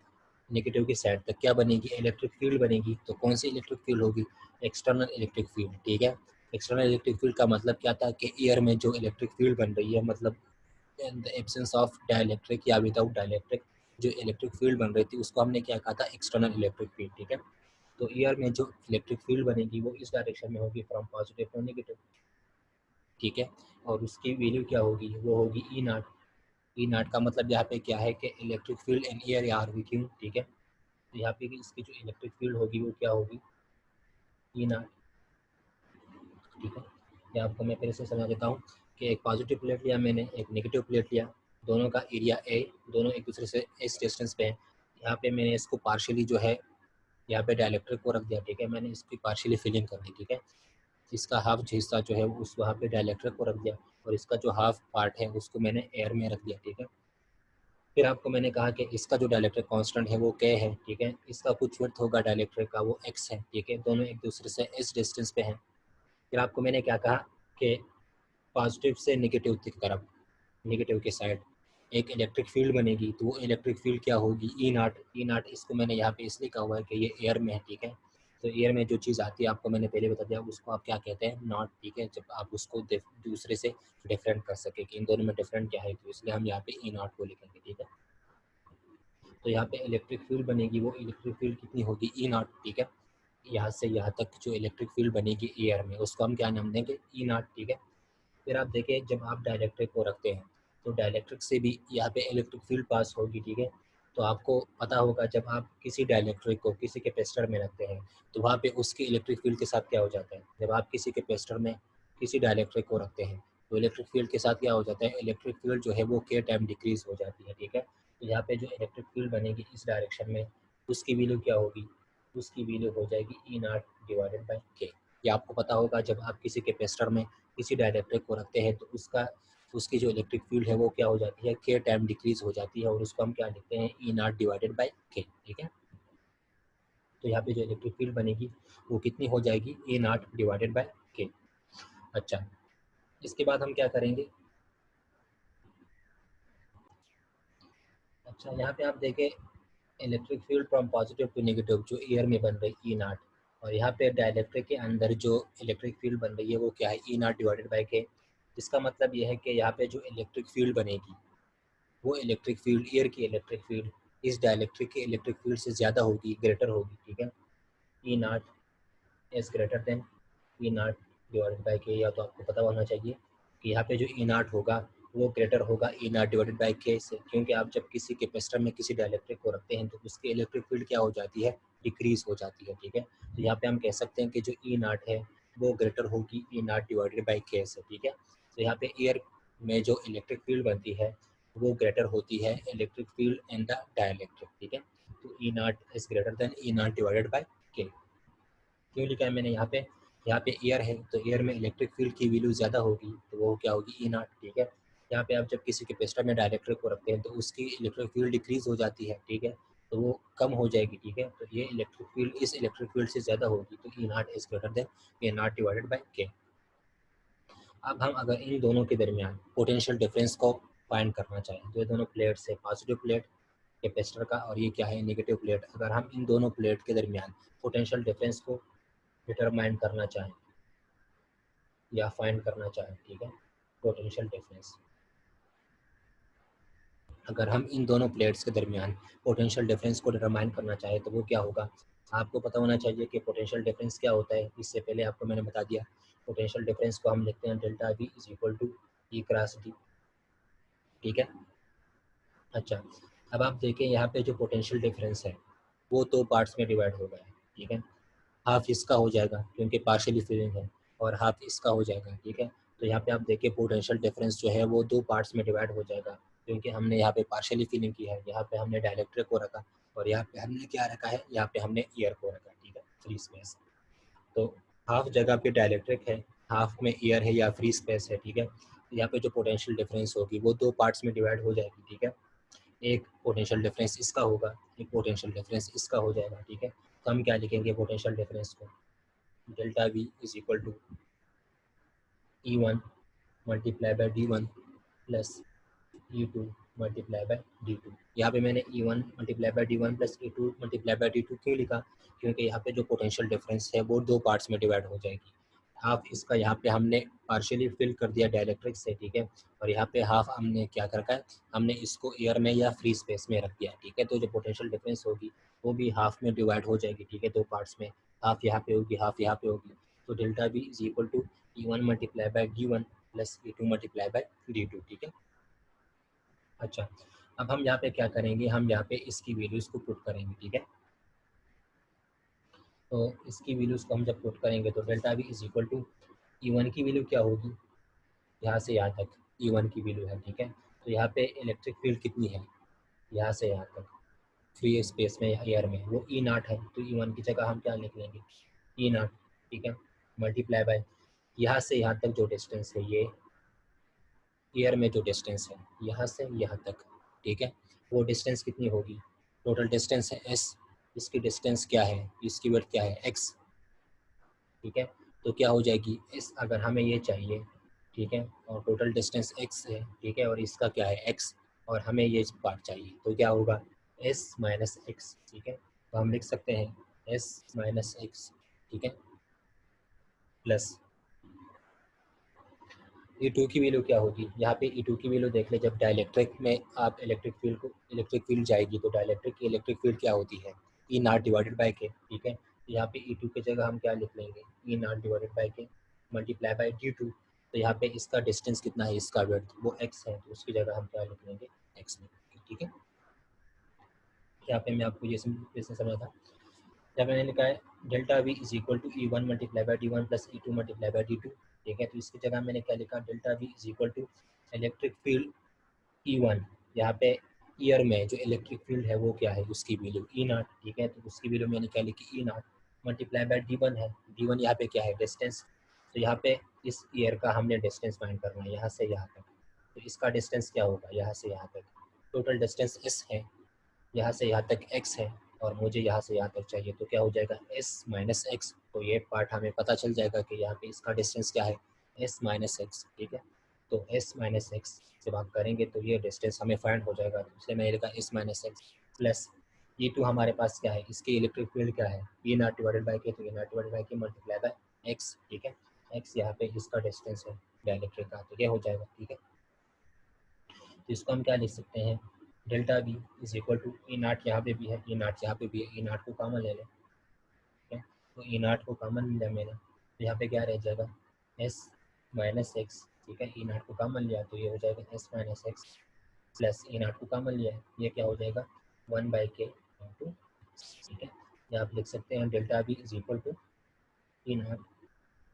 नेगेटिव की साइड तक क्या बनेगी, इलेक्ट्रिक फील्ड बनेगी, तो कौन सी इलेक्ट्रिक फील्ड होगी, एक्सटर्नल इलेक्ट्रिक फील्ड, ठीक है। एक्सटर्नल इलेक्ट्रिक फील्ड का मतलब क्या था, कि एयर में जो इलेक्ट्रिक फील्ड बन रही है, मतलब इन द एब्सेंस ऑफ डाइलेक्ट्रिक या विदाउट डाइलेक्ट्रिक जो इलेक्ट्रिक फील्ड बन रही थी उसको हमने क्या कहा था, एक्सटर्नल इलेक्ट्रिक फील्ड, ठीक है। तो एयर में जो इलेक्ट्रिक फील्ड बनेगी वो इस डायरेक्शन में होगी, फ्रॉम पॉजिटिव टू नेगेटिव, ठीक है। और उसकी वैल्यू क्या होगी, वो होगी ई नाट। ई नाट का मतलब यहाँ पे क्या है, कि इलेक्ट्रिक फील्ड इन एयर या वैक्यूम, ठीक है। तो यहाँ पे इसकी जो इलेक्ट्रिक फील्ड होगी वो क्या होगी, ई नाट, ठीक है। ये आपको मैं फिर से समझा देता हूँ कि एक पॉजिटिव प्लेट लिया मैंने, एक नेगेटिव प्लेट लिया, दोनों का एरिया ए, दोनों एक दूसरे से इस डिस्टेंस पे है। यहाँ पे मैंने इसको पार्शियली जो है यहाँ पे डाइलेक्ट्रिक को रख दिया, ठीक है। मैंने इसकी पार्शियली फिलिंग कर दी, ठीक है। इसका हाफ हिस्सा जो है उस वहाँ पे डाइलेक्ट्रिक को रख दिया और इसका जो हाफ पार्ट है उसको मैंने एयर में रख दिया, ठीक है। फिर आपको मैंने कहा कि इसका जो डाइलेक्ट्रिक कांस्टेंट है वो k है, ठीक है। इसका कुछ वर्थ होगा डाइलेक्ट्रिक का, वो x है, ठीक है। दोनों एक दूसरे से इस डिस्टेंस पे हैं। फिर आपको मैंने क्या कहा कि पॉजिटिव से नेगेटिव की तरफ, नेगेटिव के साइड एक इलेक्ट्रिक फील्ड बनेगी, तो वो इलेक्ट्रिक फील्ड क्या होगी, ई नाट। ई नाट इसको मैंने यहाँ पे इसलिए कहा हुआ है कि ये एयर में है, ठीक है। तो एयर में जो चीज़ आती है आपको मैंने पहले बता दिया, उसको आप क्या कहते हैं, नॉट, ठीक है। जब आप उसको दूसरे से डिफरेंट कर सके कि इन दोनों में डिफरेंट क्या है, तो इसलिए हम यहाँ पे ई नॉट को लिखेंगे, ठीक है। तो यहाँ पे इलेक्ट्रिक फील्ड बनेगी, वो इलेक्ट्रिक फील्ड कितनी होगी, ई नॉट, ठीक है। यहाँ से यहाँ तक जो इलेक्ट्रिक फील्ड बनेगी एयर में, उसको हम क्या नाम देंगे, ई नॉट, ठीक है। फिर आप देखें जब आप डाइलेक्ट्रिक को रखते हैं तो डाइलेक्ट्रिक से भी यहाँ पे इलेक्ट्रिक फील्ड पास होगी, ठीक है। तो आपको पता होगा जब आप किसी डाइलेक्ट्रिक को किसी कैपेसिटर में रखते हैं तो वहाँ पे उसके इलेक्ट्रिक फील्ड के साथ क्या हो जाता है, जब आप किसी कैपेसिटर में किसी डाइलेक्ट्रिक को रखते हैं तो इलेक्ट्रिक फील्ड के साथ क्या हो जाता है, इलेक्ट्रिक फील्ड जो है वो के टाइम डिक्रीज हो जाती है, ठीक है। तो यहाँ पे जो इलेक्ट्रिक फील्ड बनेगी इस डायरेक्शन में, उसकी वैल्यू क्या होगी, उसकी वैल्यू हो जाएगी E not divided by K. ये आपको पता होगा जब आप किसी कैपेसिटर में किसी डाइलेक्ट्रिक को रखते हैं तो उसकी जो इलेक्ट्रिक फील्ड है वो क्या हो जाती है, के टाइम डिक्रीज हो जाती है और उसको हम क्या लिखते हैं, E not divided by K, ठीक है। तो यहाँ पे जो इलेक्ट्रिक फील्ड बनेगी वो कितनी हो जाएगी, ई नॉट डिवाइडेड बाई के। अच्छा, इसके बाद हम क्या करेंगे, अच्छा यहाँ पे आप देखें electric field from positive to negative जो एयर में बन रही ई नॉट, और यहाँ पे डाइलेक्ट्रिक के अंदर जो इलेक्ट्रिक फील्ड बन रही है वो क्या है, E not divided by K. इसका मतलब ये है कि यहाँ पे जो इलेक्ट्रिक फील्ड बनेगी वो इलेक्ट्रिक फील्ड, एयर की इलेक्ट्रिक फील्ड इस डाइलेक्ट्रिक के इलेक्ट्रिक फील्ड से ज़्यादा होगी, ग्रेटर होगी, ठीक है। E naught is greater than E not divided by K. या तो आपको पता होना चाहिए कि यहाँ पे जो ई नॉट होगा वो ग्रेटर होगा ई नॉट डिवाइडेड बाई के से, क्योंकि आप जब किसी कैपेसिटर में किसी डाइलेक्ट्रिक को रखते हैं तो उसकी इलेक्ट्रिक फील्ड क्या हो जाती है, डिक्रीज हो जाती है, ठीक है। तो यहाँ पे हम कह सकते हैं कि जो ई नॉट है वो ग्रेटर होगी ई नॉट डिवाइडेड बाई के से, ठीक है। तो यहाँ पे एयर में जो इलेक्ट्रिक फील्ड बनती है वो ग्रेटर होती है electric field in the dielectric, ठीक है। तो E naught is greater than E not divided by K. क्यों लिखा है मैंने यहाँ पे एयर है तो एयर में इलेक्ट्रिक फील्ड की वैल्यू ज़्यादा होगी तो वो क्या होगी, ई नॉट, ठीक है। यहाँ पे आप जब किसी कैपेसिटर में डाइलेक्ट्रिक को रखते हैं तो उसकी इलेक्ट्रिक फील्ड डिक्रीज हो जाती है, ठीक है। तो वो कम हो जाएगी, ठीक है। तो ये इलेक्ट्रिक फील्ड इस इलेक्ट्रिक फील्ड से ज़्यादा होगी तो E naught is greater than A naught divided by K. अब हम अगर इन दोनों के दरमियान पोटेंशियल डिफरेंस को फाइंड करना चाहें, तो ये दोनों प्लेट्स है, पॉजिटिव प्लेट कैपेसिटर का और ये क्या है, नेगेटिव प्लेट, अगर हम इन दोनों प्लेट के दरमियान पोटेंशियल डिफरेंस को डिटरमाइन करना चाहें या फाइंड करना चाहें, ठीक है, पोटेंशियल डिफरेंस, अगर हम इन दोनों प्लेट्स के दरमियान पोटेंशियल डिफरेंस को डिटरमाइन करना चाहें तो वो क्या होगा, आपको पता होना चाहिए कि पोटेंशियल डिफरेंस क्या होता है। इससे पहले आपको मैंने बता दिया, पोटेंशियल डिफरेंस को हम लिखते हैं delta V is equal to E cross D, ठीक है। अच्छा, अब आप देखें यहाँ पे जो पोटेंशियल डिफरेंस है वो दो पार्ट्स में डिवाइड हो गया है, ठीक है। हाफ इसका हो जाएगा क्योंकि पार्शियली फिलिंग है और हाफ इसका हो जाएगा, ठीक है। तो यहाँ पे आप देखिए पोटेंशियल डिफरेंस जो है वो दो पार्ट्स में डिवाइड हो जाएगा क्योंकि हमने यहाँ पे पार्शियली फिलिंग की है, यहाँ पे हमने डाइलेक्ट्रिक को रखा और यहाँ पे हमने क्या रखा है, यहाँ पे हमने एयर को रखा, ठीक है, फ्री स्पेस। तो हाफ जगह पे डाइलेक्ट्रिक है, हाफ में एयर है या फ्री स्पेस है, ठीक है। तो यहाँ पे जो पोटेंशियल डिफरेंस होगी वो दो पार्ट्स में डिवाइड हो जाएगी, ठीक है। एक पोटेंशियल डिफरेंस इसका होगा, एक पोटेंशियल डिफरेंस इसका हो जाएगा, ठीक है। तो हम क्या लिखेंगे पोटेंशियल डिफरेंस को, delta V is equal to E one multiply by D one plus E two multiply by D two. यहाँ पे मैंने E one multiply by D one plus E two multiply by D two क्यों लिखा, क्योंकि यहाँ पे जो potential difference है वो दो पार्ट्स में डिवाइड हो जाएगी। हाफ इसका यहाँ पे हमने पार्शियली फिल कर दिया डाइलेक्ट्रिक से, ठीक है, और यहाँ पे हाफ हमने क्या कर रखा है, हमने इसको एयर में या फ्री स्पेस में रख दिया, ठीक है। तो जो पोटेंशियल डिफरेंस होगी वो भी हाफ में डिवाइड हो जाएगी, ठीक है, दो पार्ट्स में, हाफ यहाँ पे होगी हाफ यहाँ पे होगी। तो delta B is equal to E one multiply by D one plus E two multiply by D two, ठीक है। अच्छा, अब हम यहाँ पे क्या करेंगे, हम यहाँ पे इसकी वैल्यूज़ को पुट करेंगे, ठीक है। तो इसकी वैल्यूज़ को हम जब पुट करेंगे तो delta V is equal to E1 की वैल्यू क्या होगी, यहाँ से यहाँ तक E1 की वैल्यू है, ठीक है। तो यहाँ पे इलेक्ट्रिक फील्ड कितनी है, यहाँ से यहाँ तक फ्री स्पेस में या एयर में, वो E0 है। तो E1 की जगह हम क्या लिख लेंगे, E0, ठीक है, मल्टीप्लाई बाय यहाँ से यहाँ तक जो डिस्टेंस है, ये एयर में जो डिस्टेंस है यहाँ से यहाँ तक, ठीक है, वो डिस्टेंस कितनी होगी, टोटल डिस्टेंस है s, इसकी डिस्टेंस क्या है, इसकी विड्थ क्या है x, ठीक है। तो क्या हो जाएगी s, अगर हमें ये चाहिए, ठीक है, और टोटल डिस्टेंस x है, ठीक है, और इसका क्या है x, और हमें ये पार्ट चाहिए, तो क्या होगा s माइनस एक्स, ठीक है। तो हम लिख सकते हैं s माइनस एक्स, ठीक है, प्लस E2 की वैल्यू क्या होगी, यहाँ पे E2 की वैल्यू देख ले, जब डाइलेक्ट्रिक में आप इलेक्ट्रिक फील्ड जाएगी तो डाइलेक्ट्रिक की इलेक्ट्रिक फील्ड क्या होती है, E not divided by K, ठीक है। तो यहाँ पे E2 की जगह हम क्या लिख लेंगे, ई नॉट डिवाइडेड बाई के मल्टीप्लाई बाई D2। तो यहाँ पे इसका डिस्टेंस कितना है, इसका विड्थ वो x है, तो उसकी जगह हम क्या लिख लेंगे, x लिख लेंगे, ठीक है। यहाँ पे मैं आपको ये सिंपल से समझा था, जब मैंने लिखा है delta V is equal to E1 multiply by D1 plus E2 multiply by D2, ठीक है। तो इसकी जगह मैंने क्या लिखा, delta V is equal to electric field E1, यहाँ पे ईयर में जो इलेक्ट्रिक फील्ड है वो क्या है, उसकी वैल्यू E0, ठीक है। तो उसकी वैल्यू मैंने क्या लिखी, E0 मल्टीप्लाई बाई D1 है, D1 यहाँ पे क्या है, डिस्टेंस। तो यहाँ पे इस ईयर का हमने डिस्टेंस फाइंड करना है यहाँ से यहाँ तक, तो इसका डिस्टेंस क्या होगा, यहाँ से यहाँ तक टोटल डिस्टेंस s है, यहाँ से यहाँ तक x है, और मुझे यहाँ से यहाँ तक चाहिए, तो क्या हो जाएगा s माइनस एक्स। तो ये पार्ट हमें पता चल जाएगा कि यहाँ पे इसका डिस्टेंस क्या है, s माइनस एक्स, ठीक है। तो s माइनस एक्स जब आप करेंगे तो ये डिस्टेंस हमें फाइंड हो जाएगा, तो इसलिए मैंने लिखा s minus X plus E2 हमारे पास क्या है, इसकी इलेक्ट्रिक फील्ड क्या है, E not divided by K, तो ई नॉट डिवाइडेड बाई के मल्टीप्लाई बाई एक्स, ठीक है। एक्स यहाँ पे इसका डिस्टेंस है डाइलेक्ट्रिक का, तो ये हो जाएगा, ठीक है। तो इसको हम क्या लिख सकते हैं, delta V is equal to E naught, यहाँ पे भी है ई नाट, यहाँ पे भी है, ई नाट को कॉमन ले लें, ठीक है। तो ई नाट को कॉमन लिया मैंने, तो यहाँ पे क्या रह जाएगा, एस माइनस एक्स, ठीक है। ई नाट को कॉमन लिया तो ये हो जाएगा एस माइनस एक्स प्लस ई नाट को कॉमन लिया है, ये क्या हो जाएगा 1/k इंटू, ठीक है। या आप लिख सकते हैं delta V is equal to E nought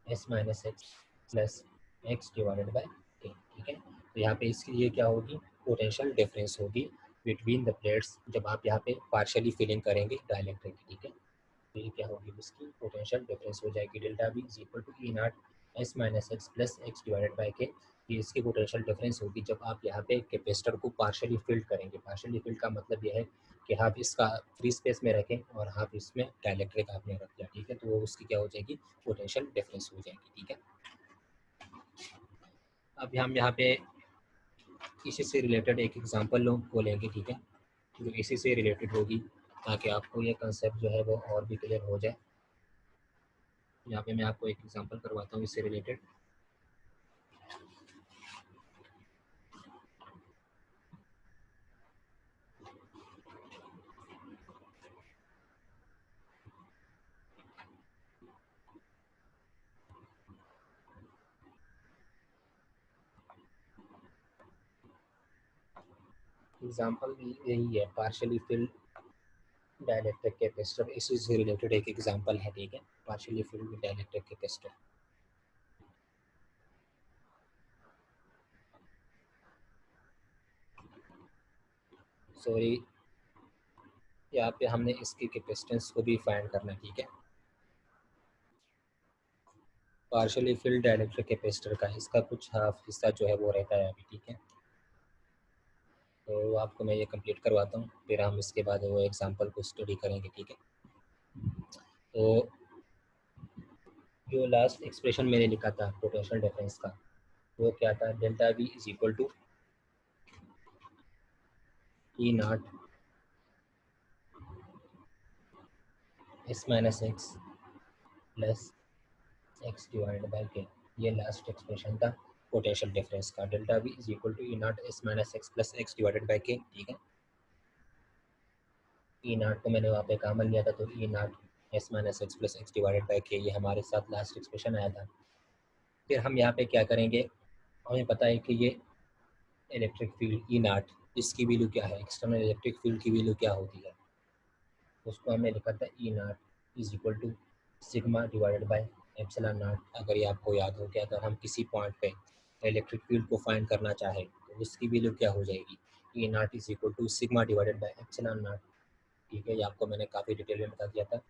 S minus X plus X divided by K, ठीक है। तो यहाँ पे इसके लिए क्या होगी, पोटेंशियल डिफरेंस होगी बिटवीन द प्लेट्स, जब आप यहाँ पे पार्शियली फिलिंग करेंगे डाइलेक्ट्रिक, ठीक है। तो ये क्या होगी, उसकी पोटेंशियल डिफरेंस हो जाएगी delta B is equal to E not S minus X plus X divided by K. ये इसकी पोटेंशियल डिफरेंस होगी जब आप यहाँ पे कैपेसिटर को पार्शियली फिल्ड करेंगे। पार्शियली फिल्ड का मतलब ये है कि आप इसका फ्री स्पेस में रखें और आप इसमें डाइलेक्ट्रिक आपने रख दिया, ठीक है। तो वो उसकी क्या हो जाएगी, पोटेंशियल डिफरेंस हो जाएगी, ठीक है। अब हम यहाँ पे इसी से रिलेटेड एक एग्जांपल को लेंगे, ठीक है, जो इसी से रिलेटेड होगी, ताकि आपको ये कंसेप्ट जो है वो और भी क्लियर हो जाए। यहाँ पे मैं आपको एक एग्जांपल करवाता हूँ इससे रिलेटेड। एग्जांपल यही है, पार्शियली फिल्ड डाइलेक्ट्रिक कैपेसिटर, इसी से रिलेटेड एक एग्जांपल है, ठीक है, partially field dielectric capacitor. Sorry, यहाँ पे हमने इसकी कैपेसिटेंस को भी फाइंड करना है, ठीक है। पार्शियली फिल्ड डाइलेक्ट्रिक कैपेसिटर का इसका कुछ हाफ हिस्सा जो है वो रहता है अभी, ठीक है। तो आपको मैं ये कंप्लीट करवाता हूँ, फिर हम इसके बाद वो एग्जांपल को स्टडी करेंगे, ठीक है। तो जो लास्ट एक्सप्रेशन मैंने लिखा था पोटेंशियल डिफरेंस का, वो क्या था, delta V is equal to E not S minus X plus X divided by K. ये लास्ट एक्सप्रेशन था पोटेंशियल डिफरेंस का, delta V is equal to E not S minus X plus X divided by K, ठीक है। E naught को मैंने वहाँ पे common लिया था, तो E not S minus X plus X divided by K, ये हमारे साथ लास्ट एक्सप्रेशन आया था। फिर हम यहाँ पे क्या करेंगे, हमें पता है कि ये इलेक्ट्रिक फील्ड ई नॉट, इसकी वैल्यू क्या है, एक्सटर्नल इलेक्ट्रिक फील्ड की वैल्यू क्या होती है, उसको हमने लिखा था E naught is equal to sigma divided by epsilon naught. अगर ये आपको याद हो कि अगर हम किसी पॉइंट पे इलेक्ट्रिक फील्ड को फाइंड करना चाहें तो उसकी वैल्यू क्या हो जाएगी, E naught is equal to sigma divided by epsilon not. ठीक है, ये आपको मैंने काफ़ी डिटेल में बता दिया था।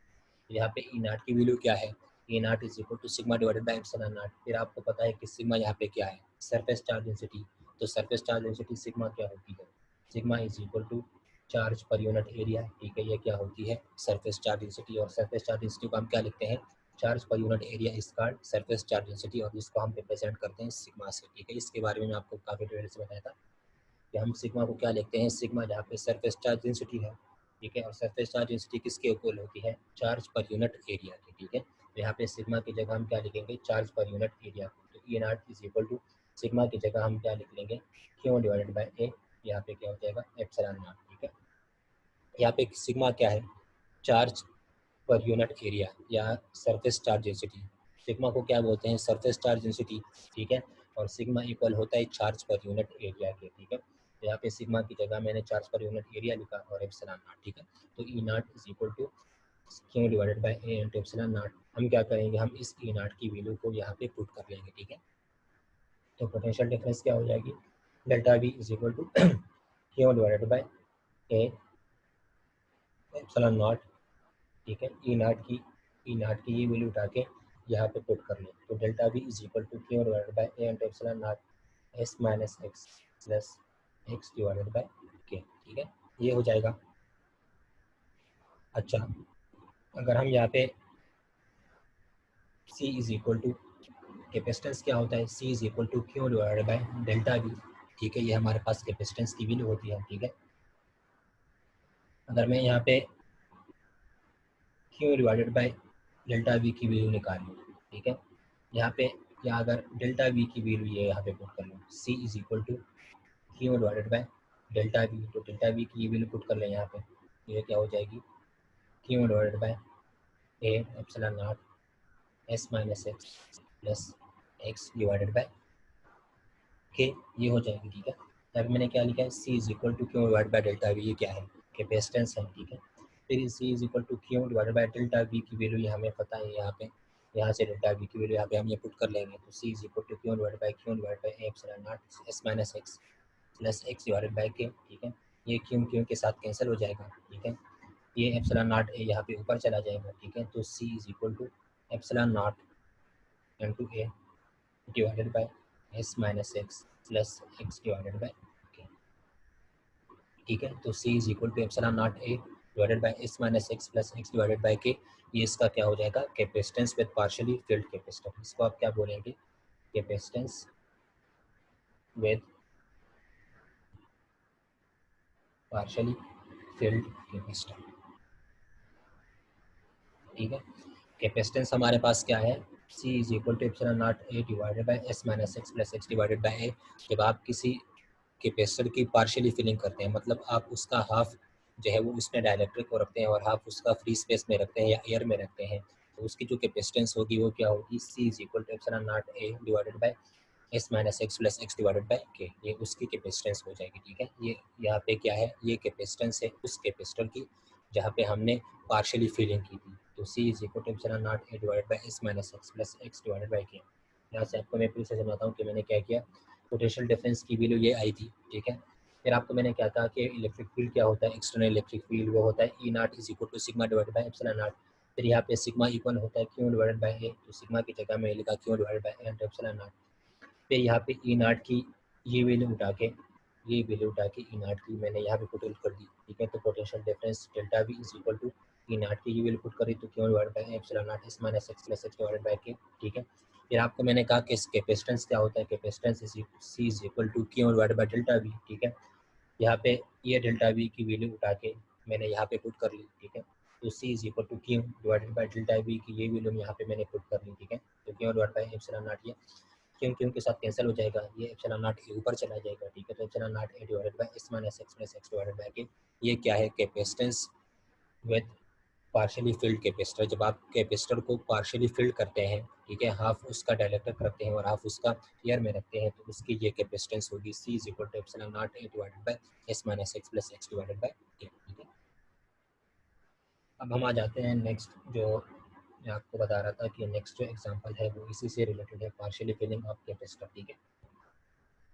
यहाँ पे ई नॉट की वैल्यू क्या है, E naught is equal to sigma divided by epsilon naught. फिर आपको पता है कि सिग्मा यहाँ पे क्या है, सरफेस चार्ज डेंसिटी। तो सरफेस चार्ज डेंसिटी सिग्मा क्या होती है, सिग्मा is equal to charge per unit area. ठीक है, ये क्या होती है, सरफेस चार्ज डेंसिटी। और सरफेस चार्ज डेंसिटी को हम क्या लिखते हैं, charge per unit area is called surface charge density, और इसको हम रिप्रेजेंट करते हैं सिग्मा से। ठीक है, इसके बारे में मैं आपको काफ़ी डिटेल से बताया था कि हम सिग्मा को क्या लिखते हैं, सिग्मा जहाँ पे सरफेस चार्ज डेंसिटी है। ठीक है, और सरफेस चार्ज डेंसिटी किसके इक्वल होती है, चार्ज पर यूनिट एरिया के। ठीक है, तो यहाँ पे सिग्मा की जगह हम क्या लिखेंगे, चार्ज पर यूनिट एरिया। तो E naught is equal to sigma की जगह हम क्या लिख लेंगे, क्यू डिवाइडेड बाय ए। यहाँ पे क्या हो जाएगा, एप्सिलॉन नॉट। ठीक है, यहाँ पे सिग्मा क्या है, चार्ज पर यूनिट एरिया या सरफेस चार्ज डेंसिटी। सिग्मा को क्या बोलते हैं, सरफेस चार्ज डेंसिटी। ठीक है, और सिग्मा इक्वल होता है चार्ज पर यूनिट एरिया के। ठीक है, तो यहाँ पे सिग्मा की जगह मैंने चार्ज पर यूनिट एरिया लिखा और एप्सिलॉन नॉट। ठीक है, तो E naught is equal to Q divided by A into epsilon naught. हम क्या करेंगे, हम इस ई नॉट की वैल्यू को यहाँ पे पुट कर लेंगे। ठीक है, तो पोटेंशियल डिफरेंस क्या हो जाएगी, delta V is equal to Q divided by A epsilon not. ठीक है, ई नॉट की ये वैल्यू उठा के यहाँ पे पुट कर लें, तो delta V is equal to Q divided by A into epsilon not S minus X plus X divided by K. ठीक है, ये हो जाएगा। अच्छा, अगर हम यहाँ पे C is equal to, capacitance क्या होता है, C is equal to Q divided by delta V. ठीक है, ये हमारे पास कैपेसिटेंस की वैल्यू होती है। ठीक है, अगर मैं यहाँ पे Q divided by delta V की वैल्यू निकाल लूँ। ठीक है, यहाँ पे या अगर डेल्टा वी की वैल्यू ये यहाँ पे पुट कर लूँ, C is equal to Q divided by delta V. तो डेल्टा वी की ये वैल्यू पुट कर लें यहाँ पे, ये क्या हो जाएगी, Q divided by A epsilon not S minus X plus X divided by K, ये हो जाएगी। ठीक है, तब मैंने क्या लिखा है, C is equal to Q divide by delta V, ये क्या है, कैपेसिटेंस है। ठीक है, फिर C is equal to Q divided by delta V की वैल्यू ये हमें पता है, यहाँ पे यहाँ से डेल्टा वी की वैल्यू यहाँ पे हम ये पुट कर लेंगे, तो C is equal to Q divide by A epsilon not S minus X plus X divided by K. ठीक है, ये क्यू के साथ कैंसिल हो जाएगा। ठीक है, ये एप्सिलॉन नॉट ए यहाँ पे ऊपर चला जाएगा। ठीक है, तो C is equal to epsilon naught into A divided by S minus X plus X divided by K. ठीक है, तो C is equal to epsilon not A divided by S minus X plus X divided by K. ये इसका क्या हो जाएगा, capacitance with partially filled capacitor. इसको आप क्या बोलेंगे, capacitance with partially filled capacitor. ठीक है, कैपेसिटेंस हमारे पास क्या है, C is equal to epsilon not A divided by S minus X plus X divided by A. जब आप किसी कैपेसिटर की पार्शियली फिलिंग करते हैं, मतलब आप उसका हाफ जो है वो उसमें डाइलेक्ट्रिक को रखते हैं और हाफ उसका फ्री स्पेस में रखते हैं या एयर में रखते हैं, तो उसकी जो कैपेसिटेंस होगी वो क्या होगी, C is equal to epsilon not A divided by S minus X plus X divided by K, ये उसकी कैपेसिटेंस हो जाएगी। ठीक है, ये यहाँ पे क्या है, ये कैपेसिटेंस है उस कैपेसिटर की जहाँ पे हमने पार्शियली फिलिंग की थी। तो C is equal to epsilon not A divided by S minus X plus X divided by K. यहाँ से आपको मैं फिर से समझाता हूँ कि मैंने क्या किया, पोटेंशियल डिफरेंस की वैल्यू ये आई थी। ठीक है, फिर आपको मैंने क्या कहा कि इलेक्ट्रिक फील्ड क्या होता है, एक्सटर्नल इलेक्ट्रिक फील्ड वो होता है E naught is equal to sigma divided by epsilon naught. फिर यहाँ पे सिग्मा इक्वल होता है क्यू डिवाइडेड बाय ए, तो सिग्मा की जगह में लिखा Q divided by A into epsilon naught. फिर यहाँ पे ई नॉट की ये वैल्यू उठा के, ये वैल्यू उठा के ई नॉट की मैंने यहाँ पे पुट कर दी। ठीक है, तो potential difference delta V is equal to E not की ये वैल्यू पुट करी, तो Q divided by epsilon not S minus X plus X divided by K. ठीक है, फिर आपको मैंने कहा कि कैपेसिटेंस क्या होता है, capacitance C is equal to Q divided by delta V. ठीक है, यहाँ पे ये डेल्टा वी की वैल्यू उठा के मैंने यहाँ पे पुट कर ली। ठीक है, तो C is equal to Q divided by delta V की ये वैल्यू यहाँ पे मैंने पुट कर ली। ठीक है, तो Q divided by epsilon naught, ये क्यों क्यों के साथ कैंसिल हो जाएगा, ये एप्सिलॉन नॉट ए ऊपर चला जाएगा। ठीक है, तो epsilon not A divided by S minus X plus X divided by K, ये क्या है, capacitance with partially filled capacitor. जब आप कैपेसिटर को पार्शियली फिल्ड करते हैं, ठीक है, हाफ उसका डाइलेक्ट्रिक रखते हैं और हाफ उसका एयर में रखते हैं, तो उसकी ये कैपेसिटेंस होगी C is equal to epsilon not A divided by S minus X plus X divided by K. ठीक है, अब हम आ जाते हैं नेक्स्ट जो मैं आपको बता रहा था कि नेक्स्ट जो एग्जांपल है वो इसी से रिलेटेड है, पार्शियली फिलिंग ऑफ कैपेसिटर, ठीक है।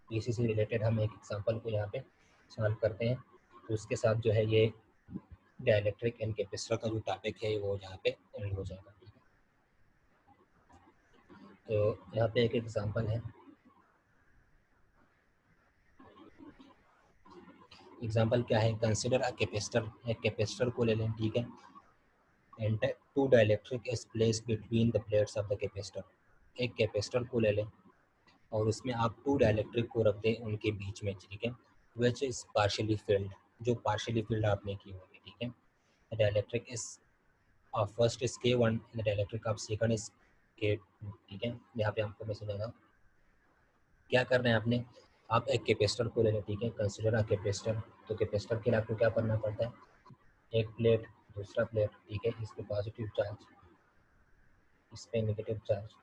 इसी से रिलेटेड हम एक एग्जांपल को यहाँ पे सॉल्व करते हैं, तो उसके साथ जो है ये डाइलेक्ट्रिक एंड कैपेसिटर का जो टॉपिक है वो यहाँ पे एंड हो जाएगा, ठीक है। तो यहाँ पे एक एग्जांपल है, एग्जांपल क्या है, कंसिडर अ कैपेसिटर, एक कैपेसिटर को ले लें, ठीक है, and two dielectric is placed between the plates of the capacitor. एक कैपेसिटर को ले लें और उसमें आप टू डाइलेक्ट्रिक को रख दें उनके बीच में, ठीक है, विच इज पार्शियली फिल्ड, जो पार्शियली फिल्ड आपने की होगी, ठीक है। Dielectric is of first is K1 and dielectric of second is K2, ठीक है। यहाँ पे आपको मैं समझाऊंगा क्या करना है आपने, आप एक कैपेसिटर को ले लें, ठीक है, कंसिडर अ कैपेसिटर। तो कैपेसिटर के लिए आपको क्या करना पड़ता है, एक प्लेट, दूसरा प्लेट, ठीक है, इस पे पॉजिटिव चार्ज, इस पे नेगेटिव चार्ज,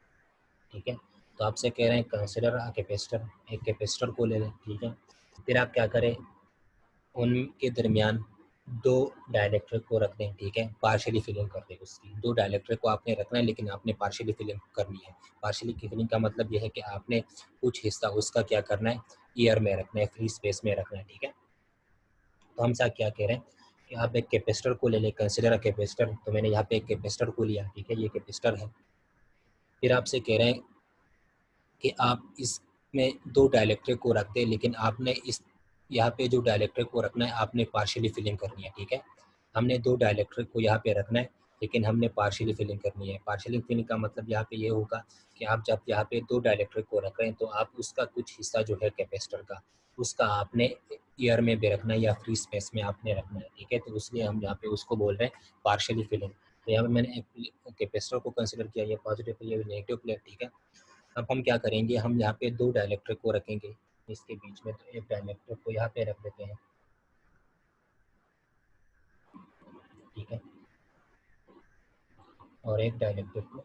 ठीक है। तो आपसे कह रहे हैं कंसिडर अ कैपेसिटर, एक कैपेसिटर को ले लें, ठीक है। फिर आप क्या करें, उनके दरमियान दो डाइलेक्ट्रिक को रख दें, ठीक है, पार्शियली फिलिंग कर दें उसकी। दो डाइलेक्ट्रिक को आपने रखना है लेकिन आपने पार्शियली फिलिंग करनी है। पार्शियली फिलिंग का मतलब यह है कि आपने कुछ हिस्सा उसका क्या करना है, एयर में रखना है, फ्री स्पेस में रखना है, ठीक है। तो हम साथ क्या कह रहे हैं कि आप एक कैपेसिटर को ले लें, कंसिडर अ कैपेसिटर। तो मैंने यहाँ पे एक कैपेसिटर को लिया, ठीक है, ये कैपेसिटर है। फिर आपसे कह रहे हैं कि आप इसमें दो डाइलेक्ट्रिक को रख दें, लेकिन आपने इस यहाँ पे जो डाइलेक्ट्रिक को रखना है आपने पार्शियली फिलिंग करनी है, ठीक है। हमने दो डाइलेक्ट्रिक को यहाँ पे रखना है लेकिन हमने पार्शियली फिलिंग करनी है। पार्शियली फिलिंग का मतलब यहाँ पे ये होगा कि आप जब यहाँ पे दो डाइलेक्ट्रिक को रख रहे हैं तो आप उसका कुछ हिस्सा जो है कैपेसिटर का, उसका आपने एयर में भी रखना है या फ्री स्पेस में आपने रखना है, ठीक है। तो इसलिए हम यहाँ पे उसको बोल रहे हैं पार्शियली फिलिंग। तो यहाँ पे मैंने एक कैपेसिटर को कंसिडर किया, ये पॉजिटिव प्लेट, ये नेगेटिव प्लेट, ठीक है। अब हम क्या करेंगे, हम यहाँ पे दो डाइलेक्ट्रिक को रखेंगे इसके बीच में। तो एक डाइलेक्ट्रिक को यहाँ पे रख देते हैं, ठीक है, और एक डाइलेक्ट्रिक को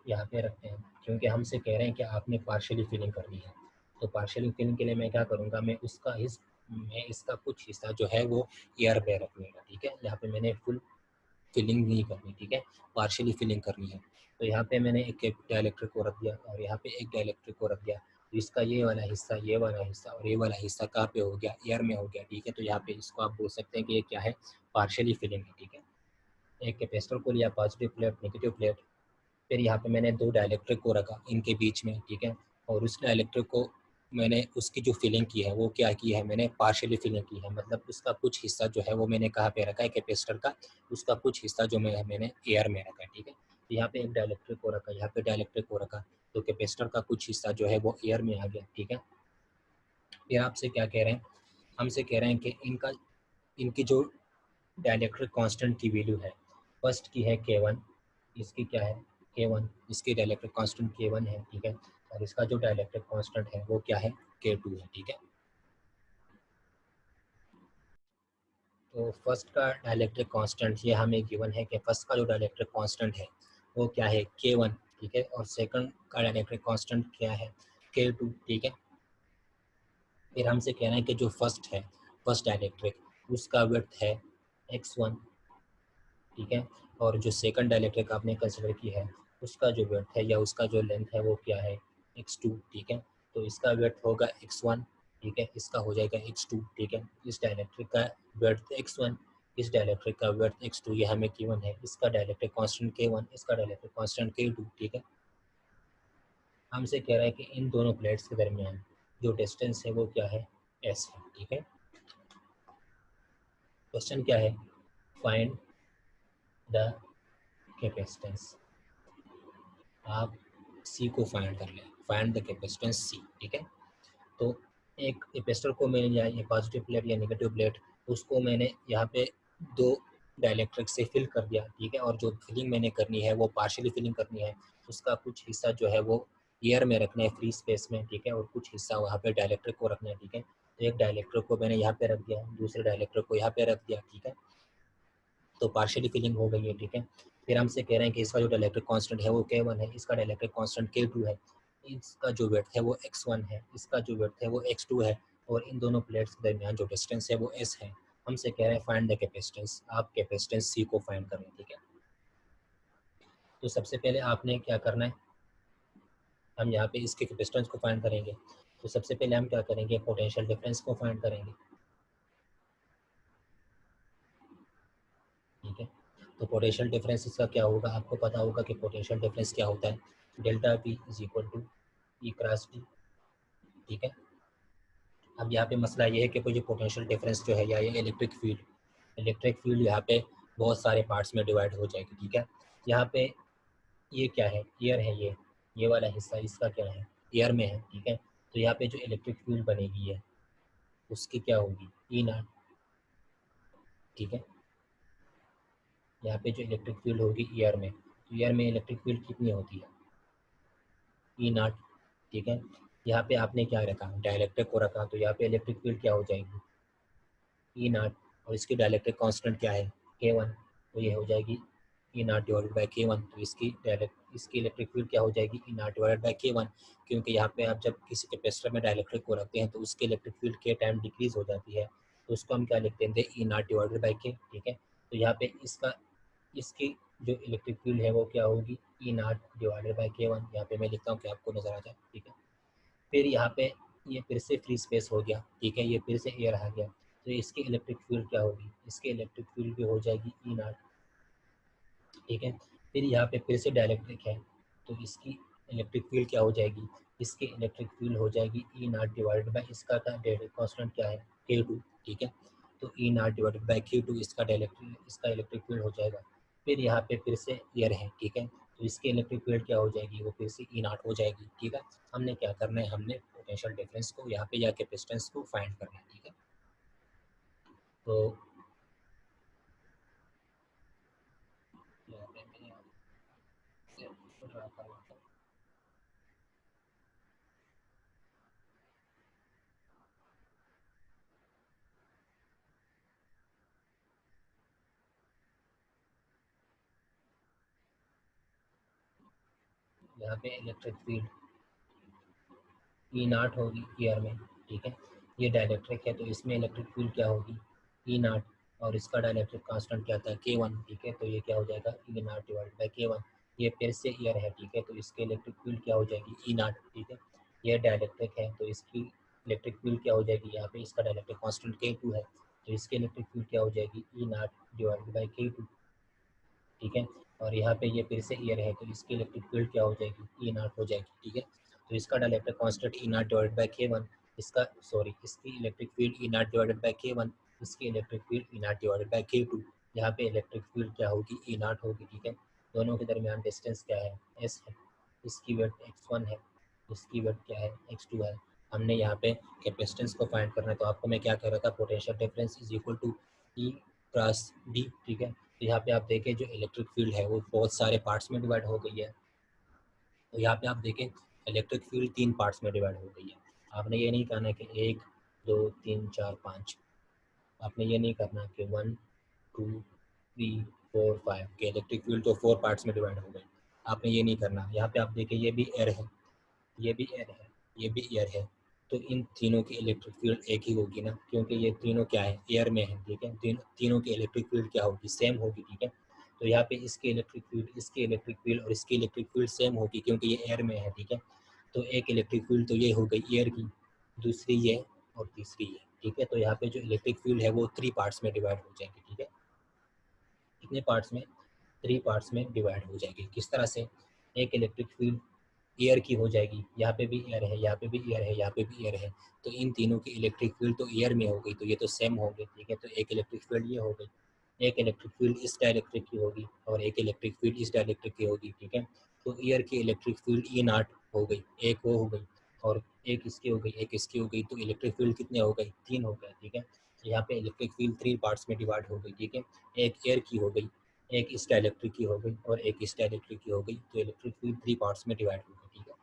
यहाँ पे रखते हैं, क्योंकि हमसे कह रहे हैं कि आपने पार्शियली फिलिंग करनी है। तो पार्शियली फिलिंग के लिए मैं क्या करूँगा, मैं इसका कुछ हिस्सा जो है वो एयर में रख लूँगा, ठीक है। यहाँ पे मैंने फुल फिलिंग नहीं करनी, ठीक है, पार्शियली फिलिंग करनी है। तो यहाँ पे मैंने एक डाइलेक्ट्रिक को रख दिया और यहाँ पे एक डाइलेक्ट्रिक को रख दिया। तो इसका ये वाला हिस्सा, ये वाला हिस्सा और ये वाला हिस्सा कहाँ पे हो गया, एयर में हो गया, ठीक है। तो यहाँ पे इसको आप बोल सकते हैं कि ये क्या है, पार्शियली फिलिंग है, ठीक है। एक कैपेसिटर को लिया, पॉजिटिव प्लेट, नेगेटिव प्लेट। फिर यहाँ पे मैंने दो डाइलेक्ट्रिक को रखा इनके बीच में, ठीक है, और उस डाइलेक्ट्रिक को मैंने उसकी जो फिलिंग की है वो क्या की है, मैंने पार्शियली फिलिंग की है। मतलब उसका कुछ हिस्सा जो है वो मैंने कहाँ पे रखा है, कैपेसिटर का, उसका कुछ हिस्सा जो मैंने एयर में रखा है, ठीक है। तो यहाँ पे एक डाइलेक्ट्रिक को रखा, यहाँ पे डाइलेक्ट्रिक को रखा, तो कैपेसिटर का कुछ हिस्सा जो है वो एयर में आ गया, ठीक है। फिर आपसे क्या कह रहे हैं, हमसे कह रहे हैं कि इनकी जो डाइलेक्ट्रिक कांस्टेंट की वैल्यू है, फर्स्ट की है K1, इसकी क्या है K1, इसकी डाइलेक्ट्रिक कांस्टेंट K1 है, ठीक है, और इसका जो डाइलेक्ट्रिक कांस्टेंट है वो क्या है, K2 है, ठीक है। तो फर्स्ट का डाइलेक्ट्रिक कांस्टेंट ये हमें गिवन है कि फर्स्ट का जो डाइलेक्ट्रिक कांस्टेंट है वो क्या है, K1, ठीक है, और सेकंड का डाइलेक्ट्रिक कांस्टेंट क्या है, K2, ठीक है। फिर हमसे कहना है कि जो फर्स्ट है, फर्स्ट डाइलेक्ट्रिक, उसका विड्थ है x1, ठीक है, और जो सेकंड डाइलेक्ट्रिक आपने कंसिडर की है उसका जो विड्थ है या उसका जो लेंथ है वो क्या है, x2, ठीक है। तो इसका विड्थ होगा x1, ठीक है, इसका हो जाएगा x2, ठीक है। इस डाइलेक्ट्रिक का विड्थ x1, इस डाइलेक्ट्रिक का विड्थ x2, ये हमें गिवन है। इसका डाइलेक्ट्रिक कांस्टेंट K1, इसका डाइलेक्ट्रिक कांस्टेंट K2, ठीक है। हमसे कह रहा है कि इन दोनों प्लेट्स के दरमियान जो डिस्टेंस है वो क्या है, s है, ठीक है। क्वेश्चन क्या है, फाइंड द कैपेसिटेंस। आप सी को फाइंड कर लें, फाइंड द कैपेसिटेंस सी, ठीक है। तो एक कैपेसिटर को मैंने लिया, ये पॉजिटिव प्लेट या नेगेटिव प्लेट, उसको मैंने यहाँ पे दो डाइलेक्ट्रिक से फिल कर दिया, ठीक है, और जो फिलिंग मैंने करनी है वो पार्शियली फिलिंग करनी है। उसका कुछ हिस्सा जो है वो एयर में रखना है, फ्री स्पेस में, ठीक है, और कुछ हिस्सा वहाँ पे डाइलेक्ट्रिक को रखना है, ठीक है। तो एक डाइलेक्ट्रिक को मैंने यहाँ पे रख दिया, दूसरे डाइलेक्ट्रिक को यहाँ पे रख दिया, ठीक है। तो पार्शियली फिलिंग हो गई है, ठीक है। फिर हमसे कह रहे हैं कि इसका जो डाइलेक्ट्रिक कांस्टेंट है वो K1 है, इसका डाइलेक्ट्रिक कांस्टेंट K2 है, इसका जो विड्थ है वो x1 है, इसका जो विड्थ है वो x2 है, और इन दोनों प्लेट्स के दरमियान जो डिस्टेंस है वो s है। हमसे कह रहे हैं फाइंड द कैपेसिटेंस, आप कैपेसिटेंस C को फाइंड करें, ठीक है। तो सबसे पहले आपने क्या करना है, हम यहाँ पे इसके कैपेसिटेंस को फाइंड करेंगे। तो सबसे पहले हम क्या करेंगे, पोटेंशियल डिफरेंस को फाइंड करेंगे, ठीक है। तो पोटेंशियल डिफरेंस इसका क्या होगा, आपको पता होगा कि पोटेंशियल डिफरेंस क्या होता है, delta P is equal to E cross T, ठीक है। अब यहाँ पे मसला ये है कि कोई पोटेंशियल डिफरेंस जो है या ये इलेक्ट्रिक फील्ड यहाँ पे बहुत सारे पार्ट्स में डिवाइड हो जाएगी, ठीक है। यहाँ पे ये क्या है, एयर है, ये वाला हिस्सा इसका क्या है, एयर में है, ठीक है। तो यहाँ पे जो इलेक्ट्रिक फील्ड बनेगी है उसकी क्या होगी, ई नॉट, ठीक है। यहाँ पे जो इलेक्ट्रिक फील्ड होगी एयर में, तो एयर में इलेक्ट्रिक फील्ड कितनी होती है, ई नॉट, ठीक है। यहाँ पे आपने क्या रखा, डाइलेक्ट्रिक को रखा, तो यहाँ पे इलेक्ट्रिक फील्ड क्या हो जाएगी, ई नॉट, और इसकी डाइलेक्ट्रिक कांस्टेंट क्या है, K1, तो ये हो जाएगी E not divided by K1। तो इसकी इलेक्ट्रिक फील्ड क्या हो जाएगी, E not divided by K1, क्योंकि यहाँ पे आप जब किसी कैपेसिटर में डाइलेक्ट्रिक को रखते हैं तो उसकी इलेक्ट्रिक फील्ड के टाइम डिक्रीज हो जाती है, तो उसको हम क्या लिखते हैं, E not divided by K, ठीक है। तो यहाँ पे इसकी जो इलेक्ट्रिक फील्ड है वो क्या होगी, E not divided by K1, यहाँ पे मैं लिखता हूँ कि आपको नजर आ जाए, ठीक है। फिर यहाँ पे ये फिर से फ्री स्पेस हो गया, ठीक है, ये फिर से एयर आ गया, तो इसकी इलेक्ट्रिक फील्ड क्या होगी, इसकी इलेक्ट्रिक फील्ड भी हो जाएगी ई नॉट, ठीक है। फिर यहाँ पे फिर से डाइलेक्ट्रिक है, तो इसकी इलेक्ट्रिक फील्ड क्या हो जाएगी, इसकी इलेक्ट्रिक फील्ड हो जाएगी ई नॉट डिवाइडेड बाई इसका डायरेक्ट कांस्टेंट क्या है, K2, ठीक है। तो E not divided by K2 इसका इलेक्ट्रिक फील्ड हो जाएगा। फिर यहाँ पे फिर से एयर है, ठीक है, तो इसकी इलेक्ट्रिक फील्ड क्या हो जाएगी, वो फिर से ई नॉट हो जाएगी, ठीक है। हमने क्या करना है, हमने पोटेंशियल डिफरेंस को यहाँ पे या कैपेसिटेंस को फाइंड करना है, ठीक है। तो यहाँ पे मैंने आपसे ड्रा करवाता हूँ। यहाँ पे इलेक्ट्रिक फील्ड ई नॉट होगी ईयर में, ठीक है। ये डाइलेक्ट्रिक है तो इसमें इलेक्ट्रिक फील्ड क्या होगी, ई नॉट, और इसका डाइलेक्ट्रिक कांस्टेंट क्या था, K1, ठीक है। तो ये क्या हो जाएगा, ई नॉट डिवाइड बाई K1। ये फिर से ईयर है, ठीक है, तो इसके इलेक्ट्रिक फील्ड क्या हो जाएगी, ई नॉट, ठीक है। ये डाइलेक्ट्रिक है तो इसकी इलेक्ट्रिक फील्ड क्या हो जाएगी, यहाँ पे इसका डाइलेक्ट्रिक कांस्टेंट K2 है, तो इसकी इलेक्ट्रिक फील्ड क्या हो जाएगी, E not divide by K2, ठीक है। और यहाँ पे ये फिर से ईयर है तो इसकी इलेक्ट्रिक फील्ड क्या हो जाएगी, ई नॉट हो जाएगी, ठीक है। तो इसका dielectric constant E not divided by K1, इसकी electric field E not divided by K1, इसकी electric field E not divided by K2। यहाँ पे इलेक्ट्रिक फील्ड क्या होगी, ई नॉट होगी, ठीक है। दोनों के दरमियान डिस्टेंस क्या है, S है, इसकी वेट x1 है, इसकी वेट क्या है, x2 है। हमने यहाँ पे कैपेसिटेंस को फाइंड करना है, तो आपको मैं क्या कह रहा था, potential difference is equal to E cross D, ठीक है। तो यहाँ पे आप देखें जो इलेक्ट्रिक फील्ड है वो बहुत सारे पार्ट्स में डिवाइड हो गई है। तो यहाँ पे आप देखें इलेक्ट्रिक फील्ड 3 पार्ट्स में डिवाइड हो गई है। आपने ये नहीं कहना कि 1 2 3 4 5, आपने ये नहीं करना कि 1 2 3 4 5 के इलेक्ट्रिक फील्ड तो 4 पार्ट्स में डिवाइड हो गई, आपने ये नहीं करना। यहाँ पे आप देखें ये भी एयर है, ये भी एयर है, ये भी एयर है, तो इन तीनों की इलेक्ट्रिक फील्ड एक ही होगी ना, क्योंकि ये तीनों क्या है, एयर में है, ठीक है। तीनों की इलेक्ट्रिक फील्ड क्या होगी, सेम होगी, ठीक है। तो यहाँ पे इसकी इलेक्ट्रिक फील्ड, इसकी इलेक्ट्रिक फील्ड और इसकी इलेक्ट्रिक फील्ड सेम होगी क्योंकि ये एयर में है, ठीक है। तो एक इलेक्ट्रिक फील्ड तो ये हो गई एयर की, दूसरी ये और तीसरी ये, ठीक है। तो यहाँ पे जो इलेक्ट्रिक फील्ड है वो 3 पार्ट्स में डिवाइड हो जाएगी, ठीक है। कितने पार्ट्स में, 3 पार्ट्स में डिवाइड हो जाएगी। किस तरह से, एक इलेक्ट्रिक फील्ड एयर की हो जाएगी, यहाँ पे भी एयर है, यहाँ पे भी एयर है, यहाँ पे भी एयर है, तो इन तीनों की इलेक्ट्रिक फील्ड तो एयर में हो गई, तो ये तो सेम हो गई, ठीक है। तो एक इलेक्ट्रिक फील्ड ये हो गई, एक इलेक्ट्रिक फील्ड इस डाइलेक्ट्रिक की होगी और एक इलेक्ट्रिक फील्ड इस डाइलेक्ट्रिक की होगी, ठीक है। तो एयर की इलेक्ट्रिक फील्ड ई नॉट हो गई, एक वो हो गई, और एक इसकी हो गई, एक इसकी हो गई, तो इलेक्ट्रिक फील्ड कितने हो गई, 3 हो गए, ठीक है। तो यहाँ पे इलेक्ट्रिक फील्ड 3 पार्ट्स में डिवाइड हो गई, ठीक है। एक एयर की हो गई, एक इस डाइलेक्ट्रिक की हो गई और एक इस डाइलेक्ट्रिक की हो गई, तो इलेक्ट्रिक फील्ड 3 पार्ट्स में डिवाइड हो गई, ठीक है।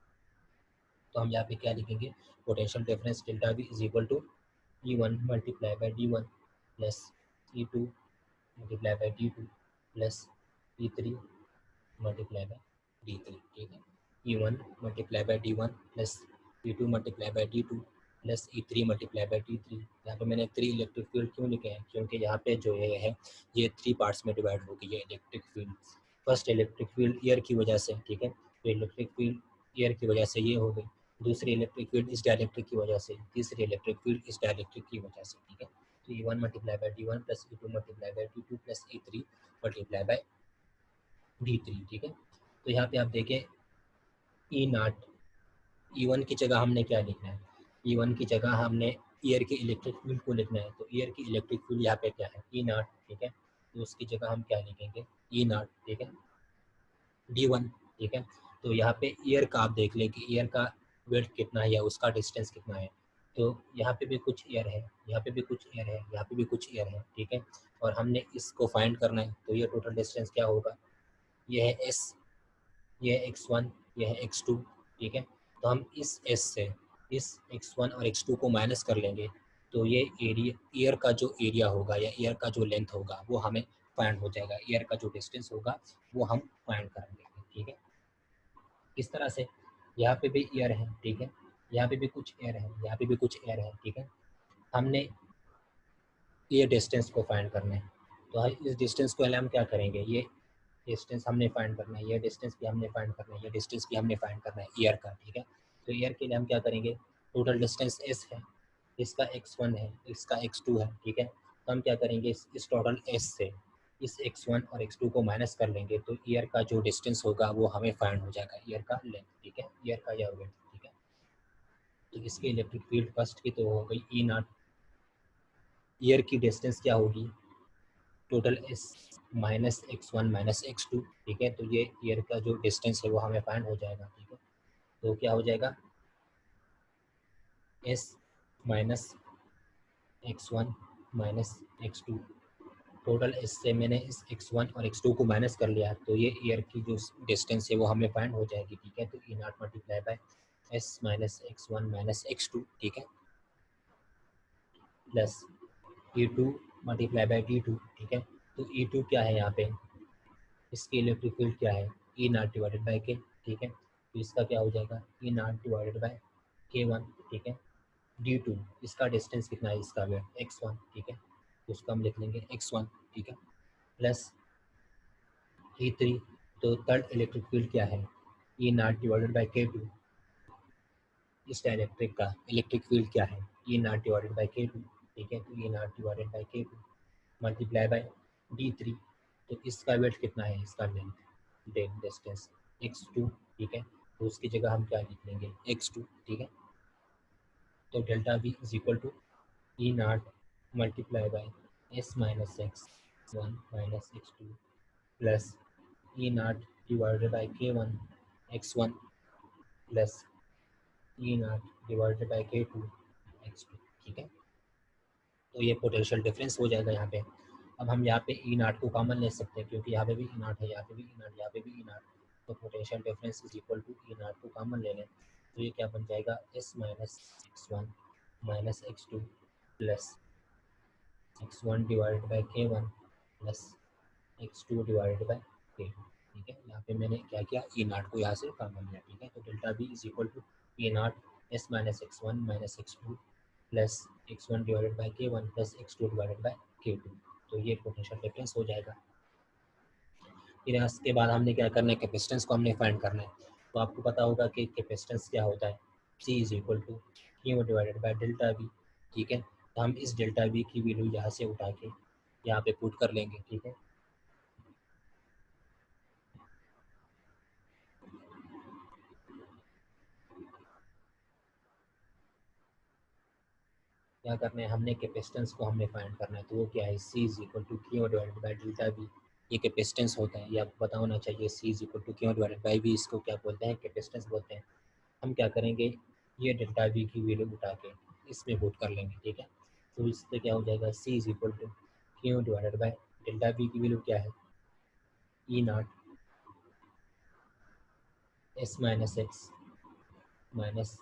तो हम यहाँ पे क्या लिखेंगे, potential difference delta B is equal to E1 multiply by D1 plus E2 multiply by D2 plus E3 multiply by D3, ठीक है। E1 multiply by D1 plus E2 multiply by D2 plus E3 multiply by D3। यहाँ पे मैंने 3 electric field क्यों लिखे हैं, क्योंकि यहाँ पे जो ये है ये 3 पार्ट्स में डिवाइड हो गई है electric field, first electric field air की वजह से, ठीक है, तो इलेक्ट्रिक फील्ड एयर की वजह से ये हो गई, दूसरी इलेक्ट्रिक फील्ड इस डायइलेक्ट्रिक की वजह से, तीसरी इलेक्ट्रिक फील्ड इस डायइलेक्ट्रिक की वजह से, ठीक है। तो E1 multiply by D1 plus E2 multiply by D2 plus E3 multiply by D3, ठीक है। तो यहाँ पे आप देखें ई नाट, E1 की जगह हमने क्या लिखना है, E1 की जगह हमने एयर की इलेक्ट्रिक फील्ड को लिखना है, तो एयर की इलेक्ट्रिक फील्ड यहाँ पे क्या है, ई नाट, ठीक है। तो उसकी जगह हम क्या लिखेंगे, ई नाट, ठीक है, D1, ठीक है। तो यहाँ पे एयर का आप देख लें कि एयर का वेट कितना है या उसका डिस्टेंस कितना है, तो यहाँ पे भी कुछ एयर है, यहाँ पे भी कुछ एयर है, यहाँ पे भी कुछ एयर है, ठीक है। और हमने इसको फाइंड करना है, तो ये टोटल डिस्टेंस क्या होगा, ये है एस, ये है x1, ये है x2, ठीक है। तो हम इस s से इस x1 और x2 को माइनस कर लेंगे, तो ये एरिया, एयर का जो एरिया होगा या एयर का जो लेंथ होगा वो हमें फाइंड हो जाएगा, एयर का जो डिस्टेंस होगा वो हम फाइंड कर लेंगे, ठीक है। इस तरह से यहाँ पे भी एयर है, ठीक है, यहाँ पे भी कुछ एयर है, यहाँ पे भी कुछ एयर है, ठीक है। हमने ये डिस्टेंस को फाइंड करना है, तो इस डिस्टेंस को हम क्या करेंगे, ये डिस्टेंस हमने फाइंड करना है, ये डिस्टेंस भी हमने फाइंड करना है, ये डिस्टेंस भी हमने फाइंड करना है एयर का, ठीक है। तो एयर के लिए हम क्या करेंगे, टोटल डिस्टेंस एस है, इसका x1 है, इसका x2 है, ठीक है। तो हम क्या करेंगे, इस टोटल एस से इस x1 और x2 को माइनस कर लेंगे, तो एयर का जो डिस्टेंस होगा वो हमें फाइंड हो जाएगा, एयर का लेंथ, ठीक है, एयर का या वेट, ठीक है। तो इसकी इलेक्ट्रिक फील्ड फर्स्ट की तो हो गई ई नॉट, एयर की डिस्टेंस क्या होगी, total S minus x1 minus x2, ठीक है। तो ये एयर का जो डिस्टेंस है वो हमें फाइंड हो जाएगा, ठीक है। तो क्या हो जाएगा, S minus x1 minus x2, total S से मैंने इस x1 और x2 को माइनस कर लिया, तो ये एयर की जो डिस्टेंस है वो हमें फाइंड हो जाएगी, ठीक है। तो E not multiply by S minus x1 minus x2, ठीक है, plus E2 multiply by D2, ठीक है। तो E2 क्या है यहाँ पे, इसकी इलेक्ट्रिक फील्ड क्या है, E not divided by K, ठीक है। तो इसका क्या हो जाएगा, ई नॉट डिवाइडेड बाई K1, ठीक है। D2 इसका डिस्टेंस कितना है, इसका वेट x1, ठीक है, तो उसको हम लिख लेंगे x1, ठीक है, प्लस E3, तो थर्ड इलेक्ट्रिक फील्ड क्या है, E not divided by K2, इस डायइलेक्ट्रिक का इलेक्ट्रिक फील्ड क्या है, E not divided by K2, ठीक है। तो E not divided by K2 multiply by D3, तो इसका वेट कितना है, इसका लेंथ डेल डिस्टेंस x2, ठीक है। तो उसकी जगह हम क्या लिख लेंगे, x2, ठीक है। तो delta V is equal to E not multiply by S minus x1 minus x2 plus E not divided by K1 x1 plus E not divided by K2 x2, ठीक है। तो ये पोटेंशियल डिफरेंस हो जाएगा यहाँ पे। अब हम यहाँ पे ई नॉट को कॉमन ले सकते हैं, क्योंकि यहाँ पे भी ई नॉट है, यहाँ पे भी ई नॉट, यहाँ पे भी ई नॉट, तो potential difference is equal to E naught को कॉमन ले लें, तो ये क्या बन जाएगा, S minus x1 minus x2 plus x1 divided by K1 plus x2 divided by K2, ठीक है। यहाँ पे मैंने क्या किया, ई नॉट को यहाँ से कॉमन लिया, ठीक है। तो delta B is equal to E not S minus x1 minus x2 plus x1 divided by K1 plus x2 divided by K2, तो ये पोटेंशियल डिफरेंस हो जाएगा। फिर इसके बाद हमने क्या करना है, कैपेसिटेंस को हमने फाइंड करना है। तो आपको पता होगा कि कैपेसिटेंस क्या होता है, C is equal to Q divided by delta V, ठीक है। तो हम इस डेल्टा V की वैल्यू यहाँ से उठा के यहाँ पे पुट कर लेंगे, ठीक है। क्या करना है, हमने कैपेसिटेंस को हमने फाइंड करना है, तो वो क्या है, C is equal to Q divided by delta V, ये कैपेसिटेंस होता है, ये आपको पता होना चाहिए। C is equal to Q divided by V, इसको क्या बोलते हैं, कैपेसिटेंस बोलते हैं। हम क्या करेंगे, ये डेल्टा वी की वैल्यू उठा के इसमें पुट कर लेंगे, ठीक है। तो इससे क्या हो जाएगा, C is equal to Q divided by delta V की वैल्यू क्या है, E not S minus X minus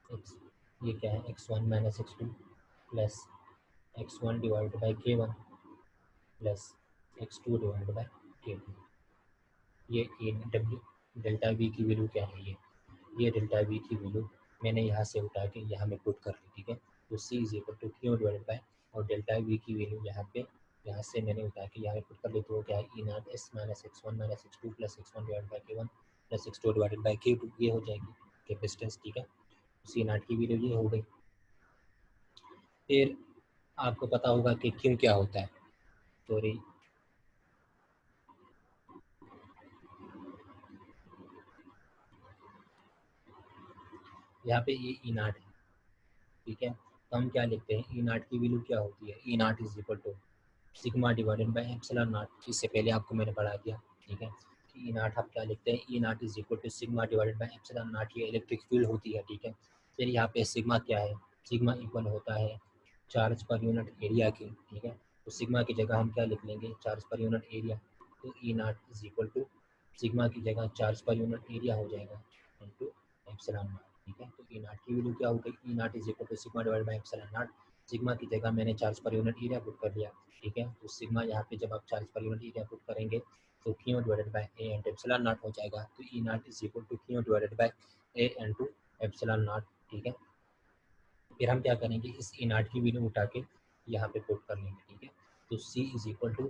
X, ये क्या है, x1 minus x2 plus x1 divided by K1 plus x2 divided by K2, ये डब्ल्यू डेल्टा वी की value क्या है, ये डेल्टा वी की वैल्यू मैंने यहाँ से उठा के यहाँ में पुट कर ली, ठीक है। तो C is equal to Q divided by, और डेल्टा वी की वैल्यू यहाँ पे यहाँ से मैंने उठा के यहाँ पे पुट कर ली तो क्या है E not S minus X one minus X two plus X one divide by K one plus X two divided by K two, ये हो जाएगी कैपेसिटेंस, ठीक है। सी नॉट की वैल्यू ये हो गई। फिर आपको पता होगा कि क्यों क्या होता है, सॉरी यहाँ पे ये ई नॉट है, ठीक है। तो हम क्या लिखते हैं, ई नॉट की वैल्यू क्या होती है, E naught is equal to sigma divided by epsilon naught. इससे पहले आपको मैंने पढ़ा दिया, ठीक है। ई नॉट हम क्या लिखते हैं, E naught is equal to sigma divided by epsilon naught, ये इलेक्ट्रिक फील्ड होती है, ठीक है। फिर यहाँ पे सिग्मा क्या है, सिग्मा इक्वल होता है चार्ज पर यूनिट एरिया की, ठीक है। तो सिग्मा की जगह हम क्या लिख लेंगे, चार्ज पर यूनिट एरिया। तो E naught is equal to sigma की जगह चार्ज पर यूनिट एरिया हो जाएगा इंटू एप्सिलॉन नॉट, ठीक है। तो ई नॉट की वैल्यू क्या हो गई, E naught is equal to sigma divided by epsilon naught. Sigma की जगह मैंने charge per unit area put कर दिया, ठीक है। तो सिग्मा यहाँ पे जब आप charge per unit area put करेंगे तो Q divided by A into epsilon naught हो जाएगा। तो E naught is equal to Q divided by A into epsilon not, ठीक है। फिर हम क्या करेंगे, इस ई नॉट की वैल्यू उठा के यहाँ पे पुट कर लेंगे, ठीक है। तो C is equal to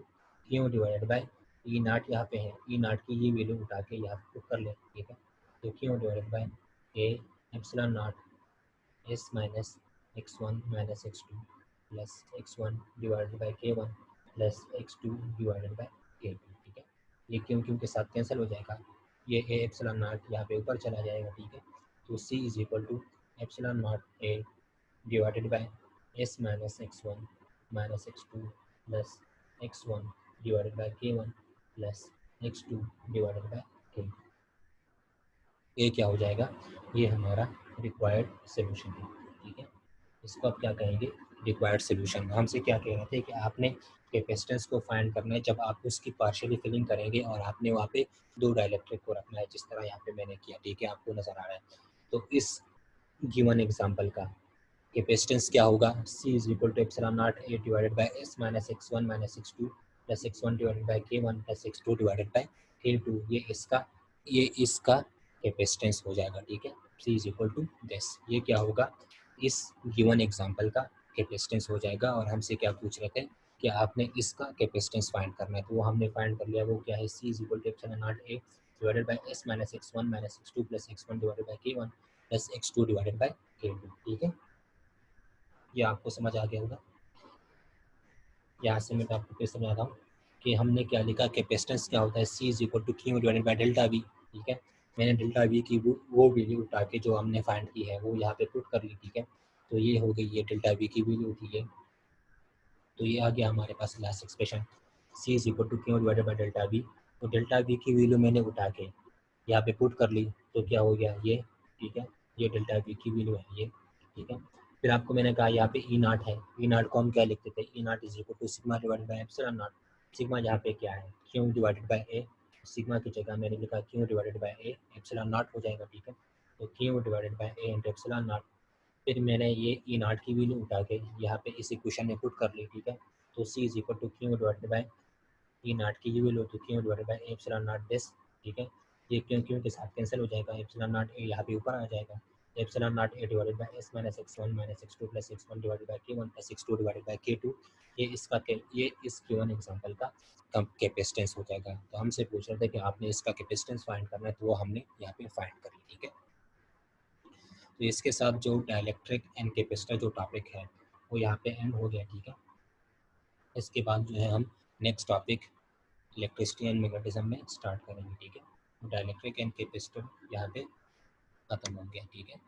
Q divided by E naught यहाँ पे है, ई नॉट की ये वैल्यू उठा के यहाँ पे पुट कर लें, ठीक है। तो Q divided by A epsilon not S minus X one minus X two plus X one divided by K one plus X two divided by K two, ठीक है। ये क्यों क्यों के साथ कैंसिल हो जाएगा, ये ए एप्सिलॉन नॉट यहाँ पे ऊपर चला जाएगा, ठीक है। तो C is equal to epsilon not A divided by S minus X one minus X two plus X one divided by K one plus X two divided by K two. ये क्या हो जाएगा, ये हमारा रिक्वायर्ड सोल्यूशन है, ठीक है। इसको आप क्या कहेंगे, रिक्वायर्ड सोल्यूशन। हमसे क्या कह रहे थे कि आपने कैपेसिटेंस को फाइंड करना है जब आप उसकी पार्शियली फिलिंग करेंगे और आपने वहाँ पे दो डाइलेक्ट्रिक को रखना है, जिस तरह यहाँ पे मैंने किया, ठीक है, आपको नज़र आ रहा है। तो इस गिवन एग्जांपल का कैपेसिटेंस क्या होगा, C is equal to epsilon not A divided by S minus X one minus X two plus X one divided by K one plus X two divided by K two. ये इसका capacitance हो जाएगा, ठीक है। C is equal to this, ये क्या होगा, इस गिवन एग्जांपल का कैपेसिटेंस हो जाएगा। और हमसे क्या पूछ रहे थे कि आपने इसका कैपेसिटेंस फाइंड करना है, तो वो हमने फाइंड कर लिया। वो क्या है, C is equal to epsilon not A divided by S minus X one minus X two plus X one divided by K one plus X two divided by K two, ठीक है। ये आपको समझ आ गया होगा। यहाँ से मैं आपको फिर समझाता हूँ कि हमने क्या लिखा, कैपेसिटेंस क्या होता है, C is equal to Q divided by delta V, ठीक है। मैंने डेल्टा वी की वो वैल्यू उठा के जो हमने फाइंड की है वो यहाँ पे पुट कर ली, ठीक है। तो ये हो गई, ये डेल्टा वी की वैल्यू थी ये। तो ये आ गया हमारे पास last expression, C is equal to Q divided by delta V. तो डेल्टा वी की वैल्यू मैंने उठा के यहाँ पे पुट कर ली, तो क्या हो गया ये, ठीक है। ये डेल्टा वी की वैल्यू है ये, ठीक है। फिर आपको मैंने कहा यहाँ पे ई नॉट है, ई नॉट को हम क्या लिखते थे, E naught is equal to sigma divided by epsilon naught. Sigma यहाँ पे क्या है, Q divided by A, sigma की जगह मैंने लिखा Q divided by A epsilon naught हो जाएगा, ठीक है। तो Q divided by A into epsilon naught. फिर मैंने ये ई नॉट की वैल्यू उठा के यहाँ पे इस इक्वेशन में पुट कर ली, ठीक है। तो C is equal to Q divided by E not की ये वैल्यू तो Q divided by epsilon naught this, ठीक है। ये क्यों क्यों के साथ कैंसिल हो जाएगा, एप्सिलॉन नॉट ए यहाँ पे ऊपर आ जाएगा। Epsilon not A divided by S minus X one minus X two plus X one divided by K one plus X two divided by K two. ये इस गिवन एग्जांपल का capacitance हो जाएगा। तो हमसे पूछ रहे थे कि आपने इसका कैपेसिटेंस फाइंड करना है, तो वो हमने यहाँ पे फाइंड कर ली, ठीक है। तो इसके साथ जो डाइलेक्ट्रिक एंड कैपेसिटर जो टॉपिक है वो यहाँ पे एंड हो गया, ठीक है। इसके बाद जो है हम next topic electricity and magnetism में स्टार्ट करेंगे, ठीक है। डाइलेक्ट्रिक एंड कैपेसिटर यहाँ पे खत्म हो गया, ठीक है।